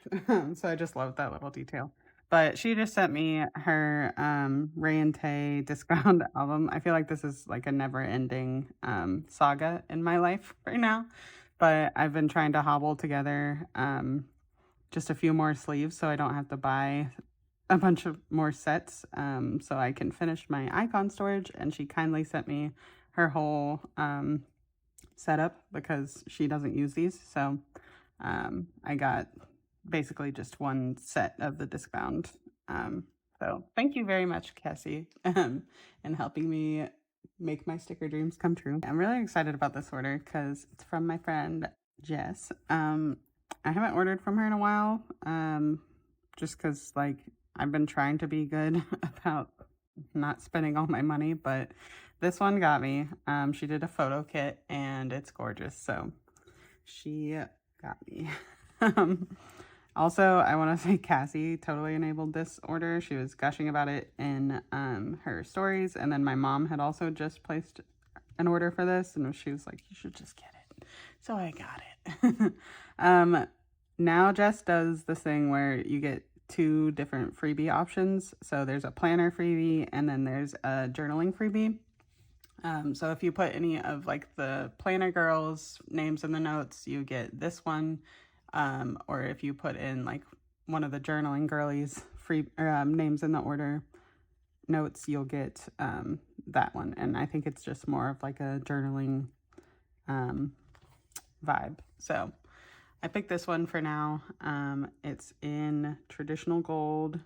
Speaker 1: So I just love that little detail. But she just sent me her Ray and Tay discount album. I feel like this is like a never-ending saga in my life right now. But I've been trying to hobble together just a few more sleeves so I don't have to buy a bunch of more sets so I can finish my icon storage. And she kindly sent me her whole setup because she doesn't use these. So I got basically just one set of the discbound. So thank you very much, Cassie, in helping me make my sticker dreams come true. I'm really excited about this order because it's from my friend Jess. I haven't ordered from her in a while, just because like I've been trying to be good about not spending all my money, but this one got me. She did a photo kit and it's gorgeous, so she got me. Also, I want to say Cassie totally enabled this order. She was gushing about it in her stories. And then my mom had also just placed an order for this. And she was like, you should just get it. So I got it. Now Jess does this thing where you get 2 different freebie options. So there's a planner freebie and then there's a journaling freebie. So if you put any of like the planner girls' names in the notes, you get this one. or if you put in like one of the journaling girlies free names in the order notes, you'll get that one. And I think it's just more of like a journaling vibe. So I picked this one for now. It's in traditional gold,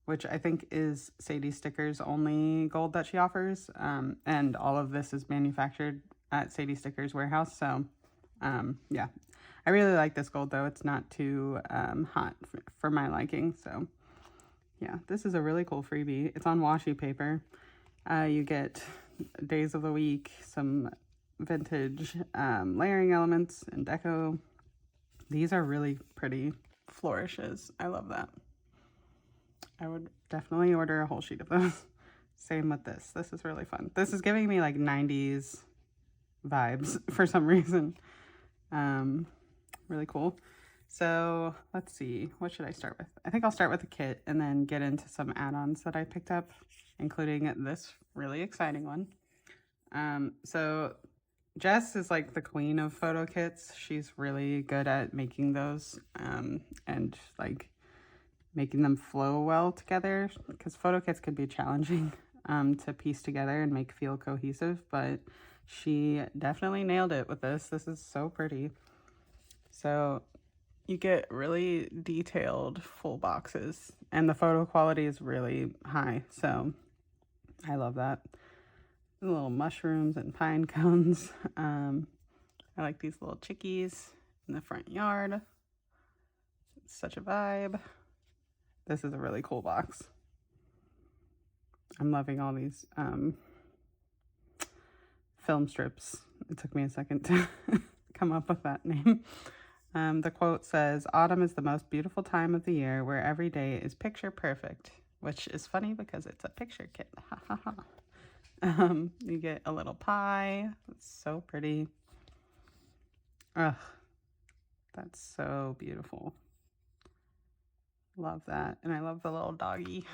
Speaker 1: which I think is Sadie Sticker's only gold that she offers. And all of this is manufactured at Sadie Sticker's warehouse. So yeah, I really like this gold though. It's not too hot for my liking. So yeah, this is a really cool freebie. It's on washi paper. You get days of the week, some vintage layering elements and deco. These are really pretty flourishes. I love that. I would definitely order a whole sheet of those. Same with this. This is really fun. This is giving me like 90s vibes for some reason. Really cool. So let's see, what should I start with? I think I'll start with the kit and then get into some add-ons that I picked up, including this really exciting one. So Jess is like the queen of photo kits. She's really good at making those and like making them flow well together, because photo kits can be challenging to piece together and make feel cohesive, but she definitely nailed it with this. This is so pretty. So you get really detailed full boxes and the photo quality is really high. So I love that. The little mushrooms and pine cones. I like these little chickies in the front yard. It's such a vibe. This is a really cool box. I'm loving all these film strips. It took me a second to come up with that name. The quote says, "Autumn is the most beautiful time of the year where every day is picture perfect," which is funny because it's a picture kit. Ha ha ha. You get a little pie. It's so pretty. Ugh, that's so beautiful. Love that. And I love the little doggy.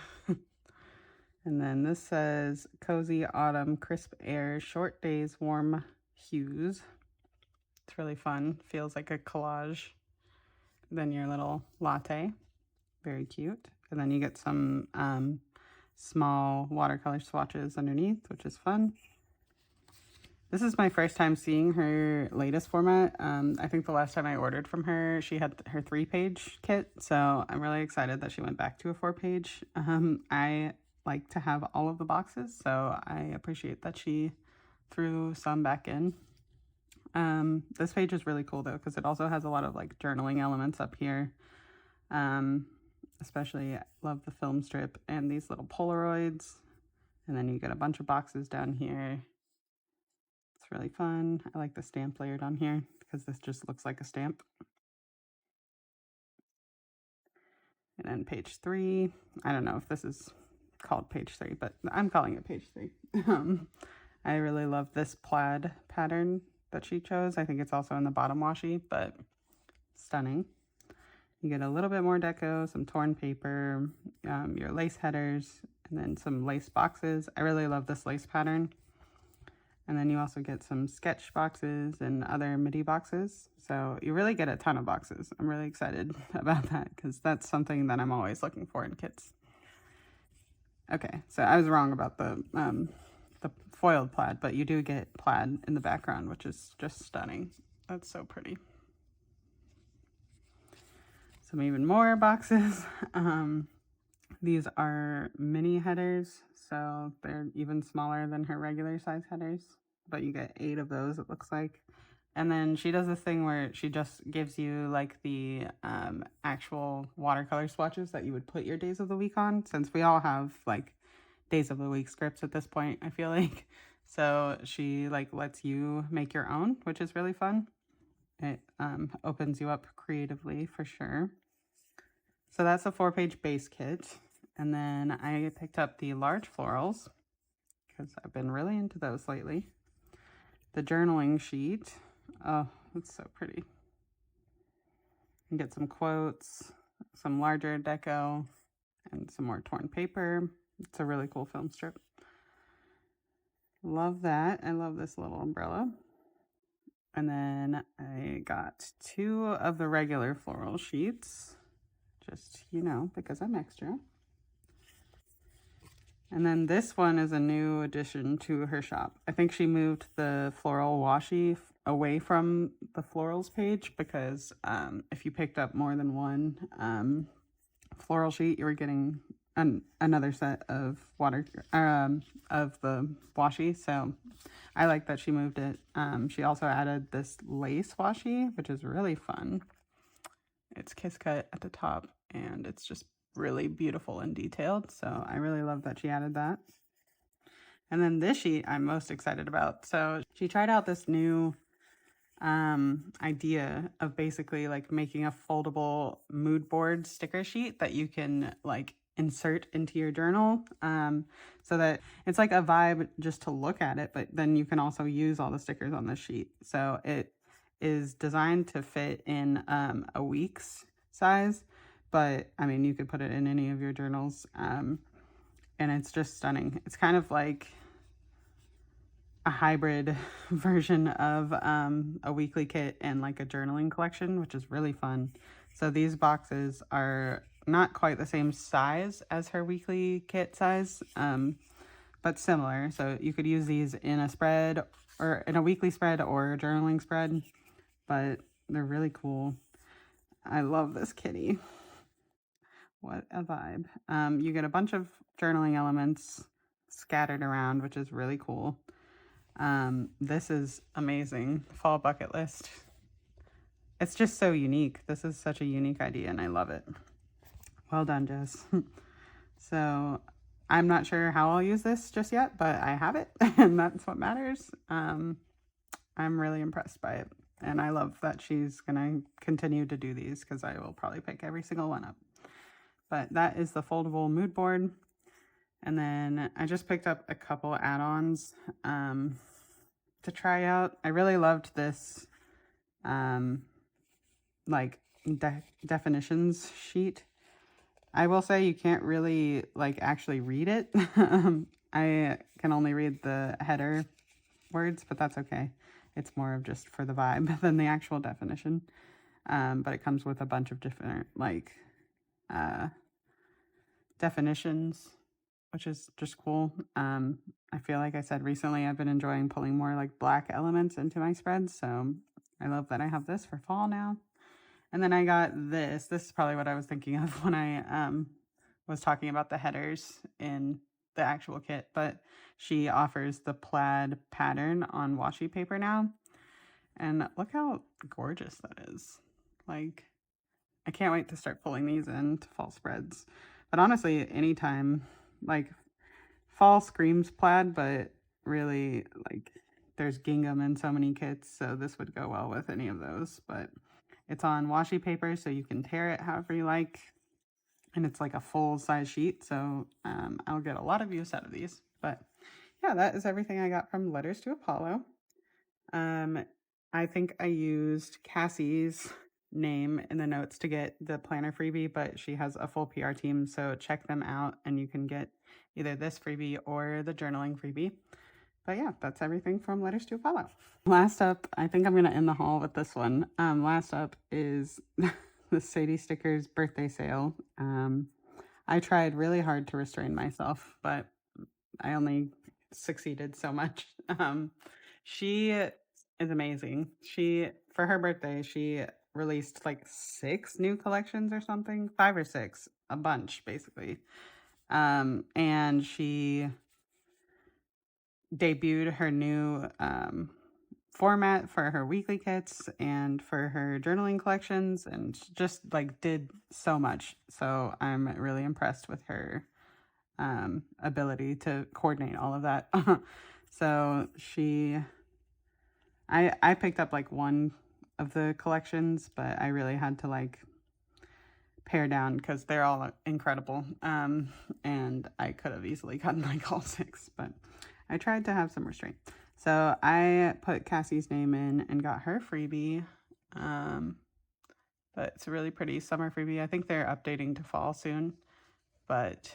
Speaker 1: And then this says, "Cozy autumn, crisp air, short days, warm hues." It's really fun. Feels like a collage. Then your little latte. Very cute. And then you get some small watercolor swatches underneath, which is fun. This is my first time seeing her latest format. I think the last time I ordered from her, she had her 3-page kit. So I'm really excited that she went back to a 4-page. I like to have all of the boxes, so I appreciate that she threw some back in. This page is really cool though, because it also has a lot of like journaling elements up here. Especially I love the film strip and these little Polaroids. And then you get a bunch of boxes down here. It's really fun. I like the stamp layered on here because this just looks like a stamp. And then page 3. I don't know if this is called page 3, but I'm calling it page 3. I really love this plaid pattern that she chose. I think it's also in the bottom washi, but stunning. You get a little bit more deco, some torn paper, your lace headers, and then some lace boxes. I really love this lace pattern. And then you also get some sketch boxes and other MIDI boxes. So you really get a ton of boxes. I'm really excited about that because that's something that I'm always looking for in kits. Okay, so I was wrong about the foiled plaid, but you do get plaid in the background, which is just stunning. That's so pretty. Some even more boxes. These are mini headers, so they're even smaller than her regular size headers, but you get 8 of those, it looks like. And then she does this thing where she just gives you like the actual watercolor swatches that you would put your days of the week on, since we all have like days of the week scripts at this point, I feel like. So she like lets you make your own, which is really fun. It opens you up creatively for sure. So that's a 4-page base kit. And then I picked up the large florals because I've been really into those lately. The journaling sheet. Oh, it's so pretty. You get some quotes, some larger deco, and some more torn paper. It's a really cool film strip. Love that. I love this little umbrella. And then I got 2 of the regular floral sheets, just, you know, because I'm extra. And then this one is a new addition to her shop. I think she moved the floral washi away from the florals page because if you picked up more than one floral sheet, you were getting another set of of the washi. So I like that she moved it. She also added this lace washi, which is really fun. It's kiss cut at the top, and it's just really beautiful and detailed. So I really love that she added that. And then this sheet I'm most excited about. So she tried out this new idea of basically like making a foldable mood board sticker sheet that you can like insert into your journal, so that it's like a vibe just to look at it, but then you can also use all the stickers on this sheet. So it is designed to fit in a week's size, but I mean you could put it in any of your journals, and it's just stunning. It's kind of like a hybrid version of a weekly kit and like a journaling collection, which is really fun. So these boxes are not quite the same size as her weekly kit size, but similar. So you could use these in a spread or in a weekly spread or a journaling spread, but they're really cool. I love this kitty. What a vibe. You get a bunch of journaling elements scattered around, which is really cool. This is amazing. Fall bucket list. It's just so unique. This is such a unique idea and I love it. Well done, Jess. So I'm not sure how I'll use this just yet, but I have it and that's what matters. I'm really impressed by it. And I love that she's gonna continue to do these because I will probably pick every single one up. But that is the foldable mood board. And then I just picked up a couple add-ons to try out. I really loved this like definitions sheet. I will say you can't really like actually read it. I can only read the header words, but that's okay. It's more of just for the vibe than the actual definition. But it comes with a bunch of different like definitions, which is just cool. I feel like I said recently, I've been enjoying pulling more like black elements into my spreads. So I love that I have this for fall now. And then I got this. This is probably what I was thinking of when I was talking about the headers in the actual kit. But she offers the plaid pattern on washi paper now. And look how gorgeous that is. Like, I can't wait to start pulling these into fall spreads. But honestly, anytime, like, fall screams plaid, but really, like, there's gingham in so many kits, so this would go well with any of those. But it's on washi paper, so you can tear it however you like. And it's like a full size sheet, so I'll get a lot of use out of these. But yeah, that is everything I got from Letters to Apollo. I think I used Cassie's name in the notes to get the planner freebie, but she has a full PR team, so check them out and you can get either this freebie or the journaling freebie. But yeah, that's everything from Letters to Apollo. Last up, I think I'm going to end the haul with this one. Last up is the Sadie Stickers birthday sale. I tried really hard to restrain myself, but I only succeeded so much. She is amazing. For her birthday, she released like 6 new collections or something, 5 or 6, a bunch basically. And she debuted her new format for her weekly kits and for her journaling collections, and just like did so much. So I'm really impressed with her ability to coordinate all of that. So I picked up like one of the collections, but I really had to like pare down because they're all incredible. And I could have easily gotten like all 6, but I tried to have some restraint. So I put Cassie's name in and got her freebie. But it's a really pretty summer freebie. I think they're updating to fall soon, but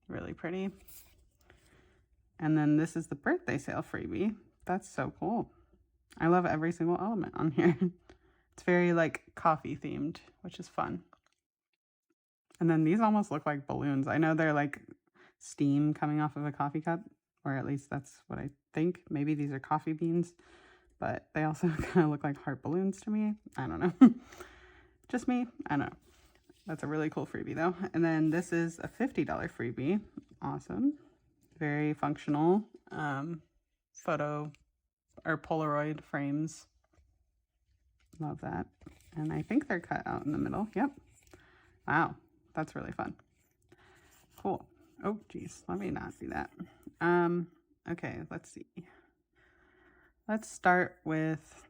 Speaker 1: really pretty. And then this is the birthday sale freebie. That's so cool. I love every single element on here. It's very like coffee themed, which is fun. And then these almost look like balloons. I know they're like steam coming off of a coffee cup, or at least that's what I think. Maybe these are coffee beans, but they also kind of look like heart balloons to me. I don't know. Just me? I don't know. That's a really cool freebie though. And then this is a $50 freebie. Awesome. Very functional photo or Polaroid frames. Love that. And I think they're cut out in the middle. Yep. Wow. That's really fun. Cool. Oh, geez. Let me not do that. Okay, let's see. Let's start with,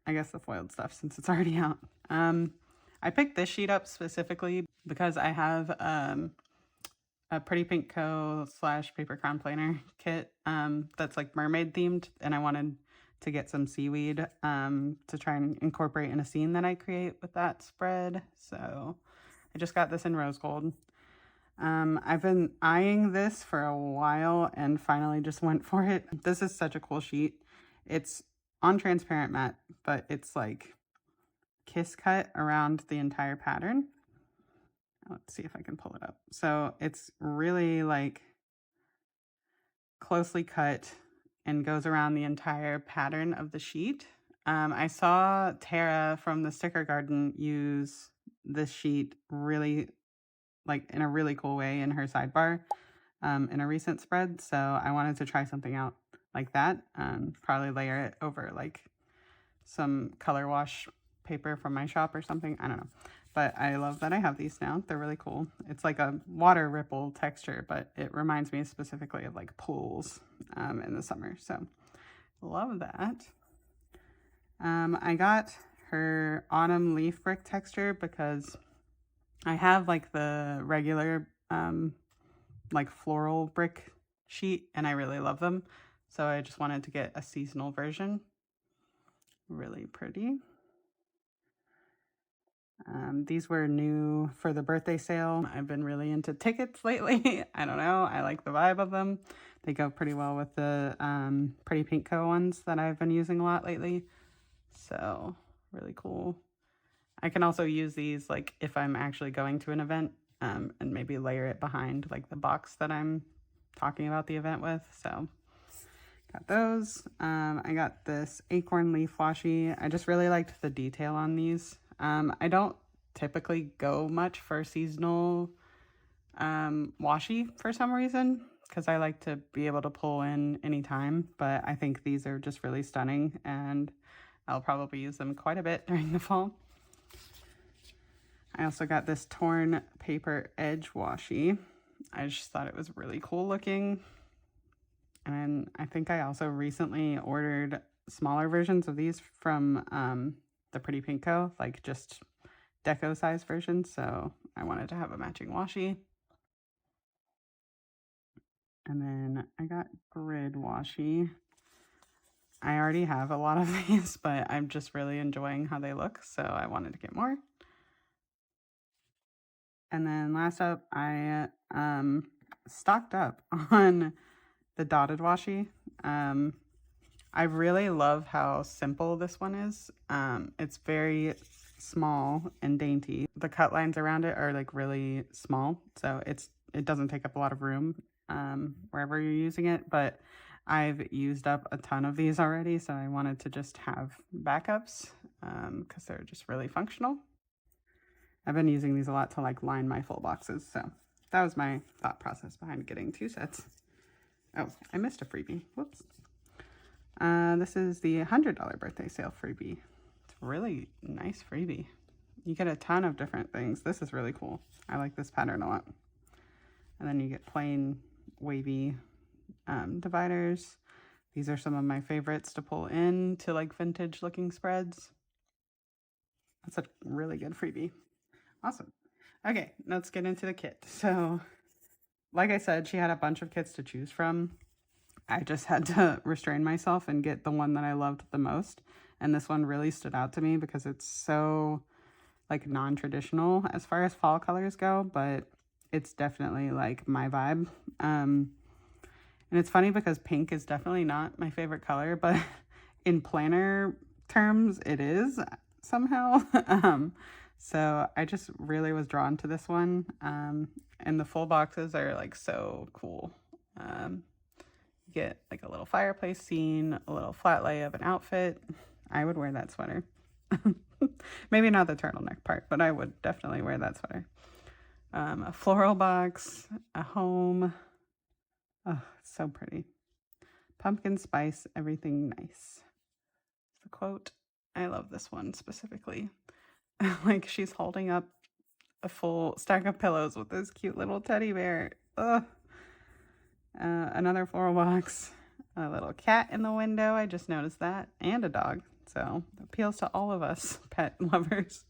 Speaker 1: I guess, the foiled stuff since it's already out. I picked this sheet up specifically because I have a Pretty Pink Co. / Paper Crown Planner kit that's like mermaid themed, and I wanted to get some seaweed to try and incorporate in a scene that I create with that spread. So I just got this in rose gold. I've been eyeing this for a while and finally just went for it. This is such a cool sheet. It's on transparent matte, but it's like kiss cut around the entire pattern. Let's see if I can pull it up. So it's really like closely cut and goes around the entire pattern of the sheet. I saw Tara from the Sticker Garden use this sheet really like in a really cool way in her sidebar in a recent spread. So I wanted to try something out like that. Probably layer it over like some color wash paper from my shop or something. I don't know. But I love that I have these now. They're really cool. It's like a water ripple texture, but it reminds me specifically of like pools in the summer. So love that. I got her autumn leaf brick texture because I have like the regular like floral brick sheet and I really love them. So I just wanted to get a seasonal version. Really pretty. These were new for the birthday sale. I've been really into tickets lately. I don't know. I like the vibe of them. They go pretty well with the Pretty Pink Co. ones that I've been using a lot lately. So really cool. I can also use these like if I'm actually going to an event and maybe layer it behind like the box that I'm talking about the event with. So got those. I got this acorn leaf washi. I just really liked the detail on these. I don't typically go much for seasonal washi for some reason because I like to be able to pull in anytime, but I think these are just really stunning and I'll probably use them quite a bit during the fall. I also got this torn paper edge washi. I just thought it was really cool looking. And I think I also recently ordered smaller versions of these from the Pretty Pink Co., like just deco size versions. So I wanted to have a matching washi. And then I got grid washi. I already have a lot of these, but I'm just really enjoying how they look. So I wanted to get more. And then last up, I stocked up on the dotted washi. I really love how simple this one is. It's very small and dainty. The cut lines around it are like really small, so it doesn't take up a lot of room wherever you're using it, but I've used up a ton of these already, so I wanted to just have backups because they're just really functional. I've been using these a lot to like line my full boxes, so that was my thought process behind getting 2 sets. Oh, I missed a freebie. Whoops. This is the $100 birthday sale freebie. It's a really nice freebie. You get a ton of different things. This is really cool. I like this pattern a lot. And then you get plain wavy dividers. These are some of my favorites to pull in to like vintage looking spreads. That's a really good freebie. Awesome. Okay, let's get into the kit. So, like I said, she had a bunch of kits to choose from. I just had to restrain myself and get the one that I loved the most. And this one really stood out to me because it's so like non-traditional as far as fall colors go, but it's definitely like my vibe. And it's funny because pink is definitely not my favorite color, but in planner terms, it is somehow. So I just really was drawn to this one. And the full boxes are like so cool. You get like a little fireplace scene, a little flat lay of an outfit. I would wear that sweater. Maybe not the turtleneck part, but I would definitely wear that sweater. A floral box, a home. Oh, it's so pretty. Pumpkin spice, everything nice. The quote. I love this one specifically. Like she's holding up a full stack of pillows with this cute little teddy bear. Ugh. Another floral box. A little cat in the window. I just noticed that. And a dog. So it appeals to all of us pet lovers.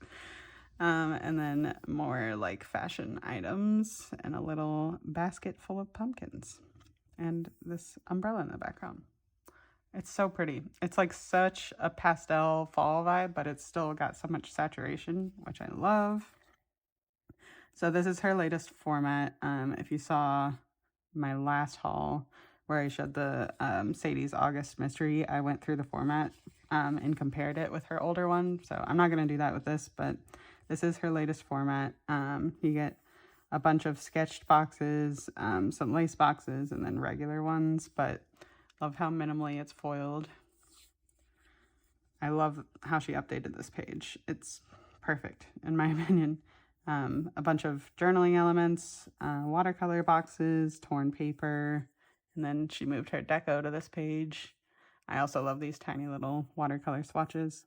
Speaker 1: And then more like fashion items and a little basket full of pumpkins. And this umbrella in the background. It's so pretty. It's like such a pastel fall vibe, but it's still got so much saturation, which I love. So this is her latest format. If you saw my last haul where I showed the Sadie's August Mystery, I went through the format and compared it with her older one. So I'm not going to do that with this, but this is her latest format. You get a bunch of sketched boxes, some lace boxes, and then regular ones, but love how minimally it's foiled. I love how she updated this page. It's perfect, in my opinion. A bunch of journaling elements, watercolor boxes, torn paper, and then she moved her deco to this page. I also love these tiny little watercolor swatches.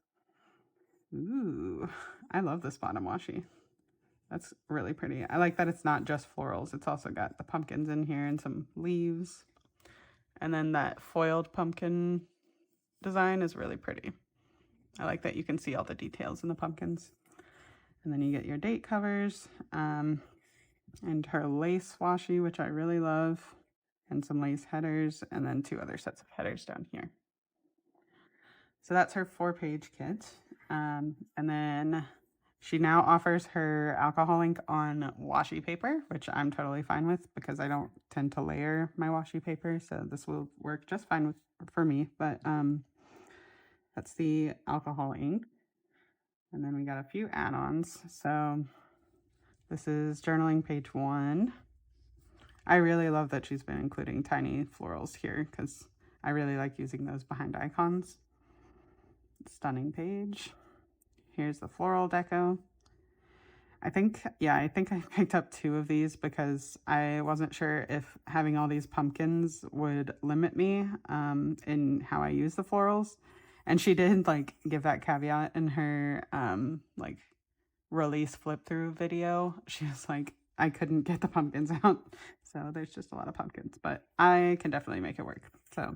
Speaker 1: Ooh, I love this bottom washi. That's really pretty. I like that it's not just florals. It's also got the pumpkins in here and some leaves. And then that foiled pumpkin design is really pretty. I like that you can see all the details in the pumpkins. And then you get your date covers and her lace washi, which I really love, and some lace headers, and then 2 other sets of headers down here. So that's her 4-page kit. And then she now offers her alcohol ink on washi paper, which I'm totally fine with because I don't tend to layer my washi paper. So this will work just fine for me. But that's the alcohol ink. And then we got a few add-ons. So this is journaling page 1. I really love that she's been including tiny florals here because I really like using those behind icons. Stunning page. Here's the floral deco. I think I picked up 2 of these because I wasn't sure if having all these pumpkins would limit me in how I use the florals. And she did like give that caveat in her like release flip through video. She was like, I couldn't get the pumpkins out. So there's just a lot of pumpkins, but I can definitely make it work. So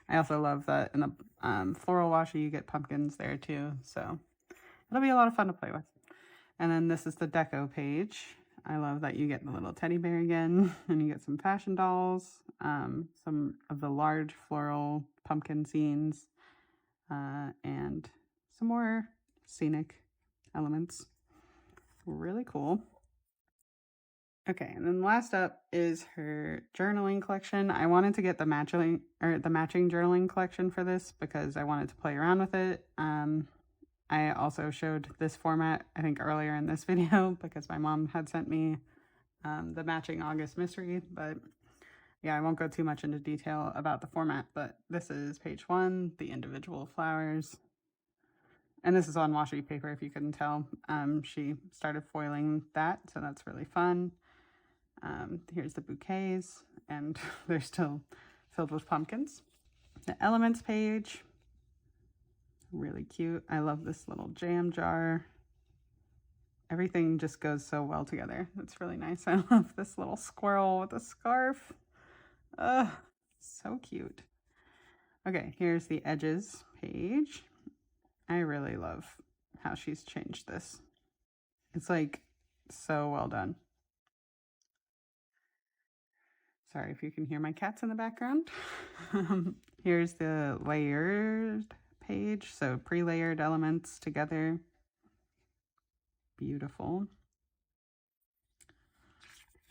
Speaker 1: I also love that in the floral washi, you get pumpkins there too. So it'll be a lot of fun to play with. And then this is the deco page. I love that you get the little teddy bear again, and you get some fashion dolls, some of the large floral pumpkin scenes, and some more scenic elements. Really cool. Okay, and then last up is her journaling collection. I wanted to get the matching journaling collection for this because I wanted to play around with it. I also showed this format, I think, earlier in this video because my mom had sent me the matching August mystery. But yeah, I won't go too much into detail about the format, but this is page 1, the individual flowers. And this is on washi paper, if you couldn't tell. She started foiling that, so that's really fun. Here's the bouquets, and they're still filled with pumpkins. The elements page, really cute. I love this little jam jar. Everything just goes so well together. It's really nice. I love this little squirrel with a scarf. So cute. Okay, here's the edges page. I really love how she's changed this. It's like so well done. Sorry if you can hear my cats in the background. Here's the layered page. So pre-layered elements together. Beautiful.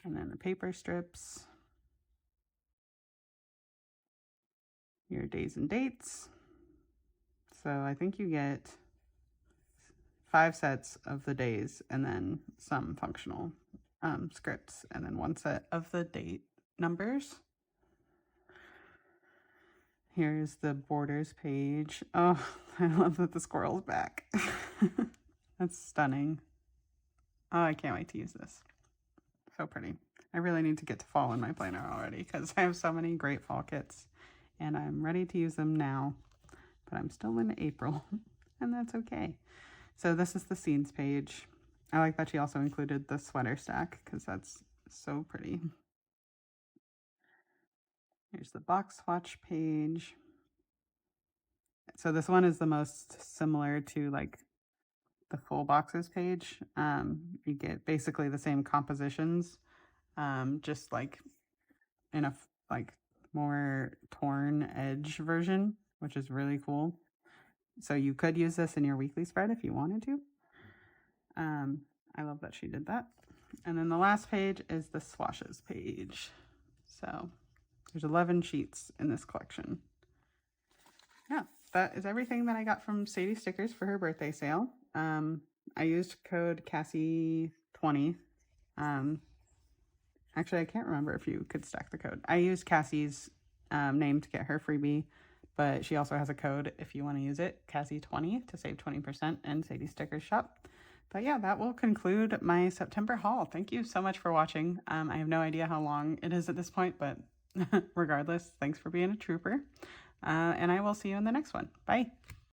Speaker 1: And then the paper strips. Your days and dates. So I think you get 5 sets of the days and then some functional scripts, and then 1 set of the date numbers. Here's the borders page. Oh, I love that the squirrel's back. That's stunning. Oh, I can't wait to use this. So pretty. I really need to get to fall in my planner already because I have so many great fall kits and I'm ready to use them now, but I'm still in April and that's okay. So this is the scenes page. I like that she also included the sweater stack because that's so pretty. Here's the box swatch page. So this one is the most similar to like the full boxes page. You get basically the same compositions, just like in a like more torn edge version, which is really cool. So you could use this in your weekly spread if you wanted to. I love that she did that. And then the last page is the swashes page. So there's 11 sheets in this collection. Yeah, that is everything that I got from Sadie Stickers for her birthday sale. I used code Cassie20. Actually, I can't remember if you could stack the code. I used Cassie's name to get her freebie, but she also has a code if you want to use it, Cassie20, to save 20% in Sadie Stickers shop. But yeah, that will conclude my September haul. Thank you so much for watching. I have no idea how long it is at this point, but regardless, thanks for being a trooper. And I will see you in the next one. Bye.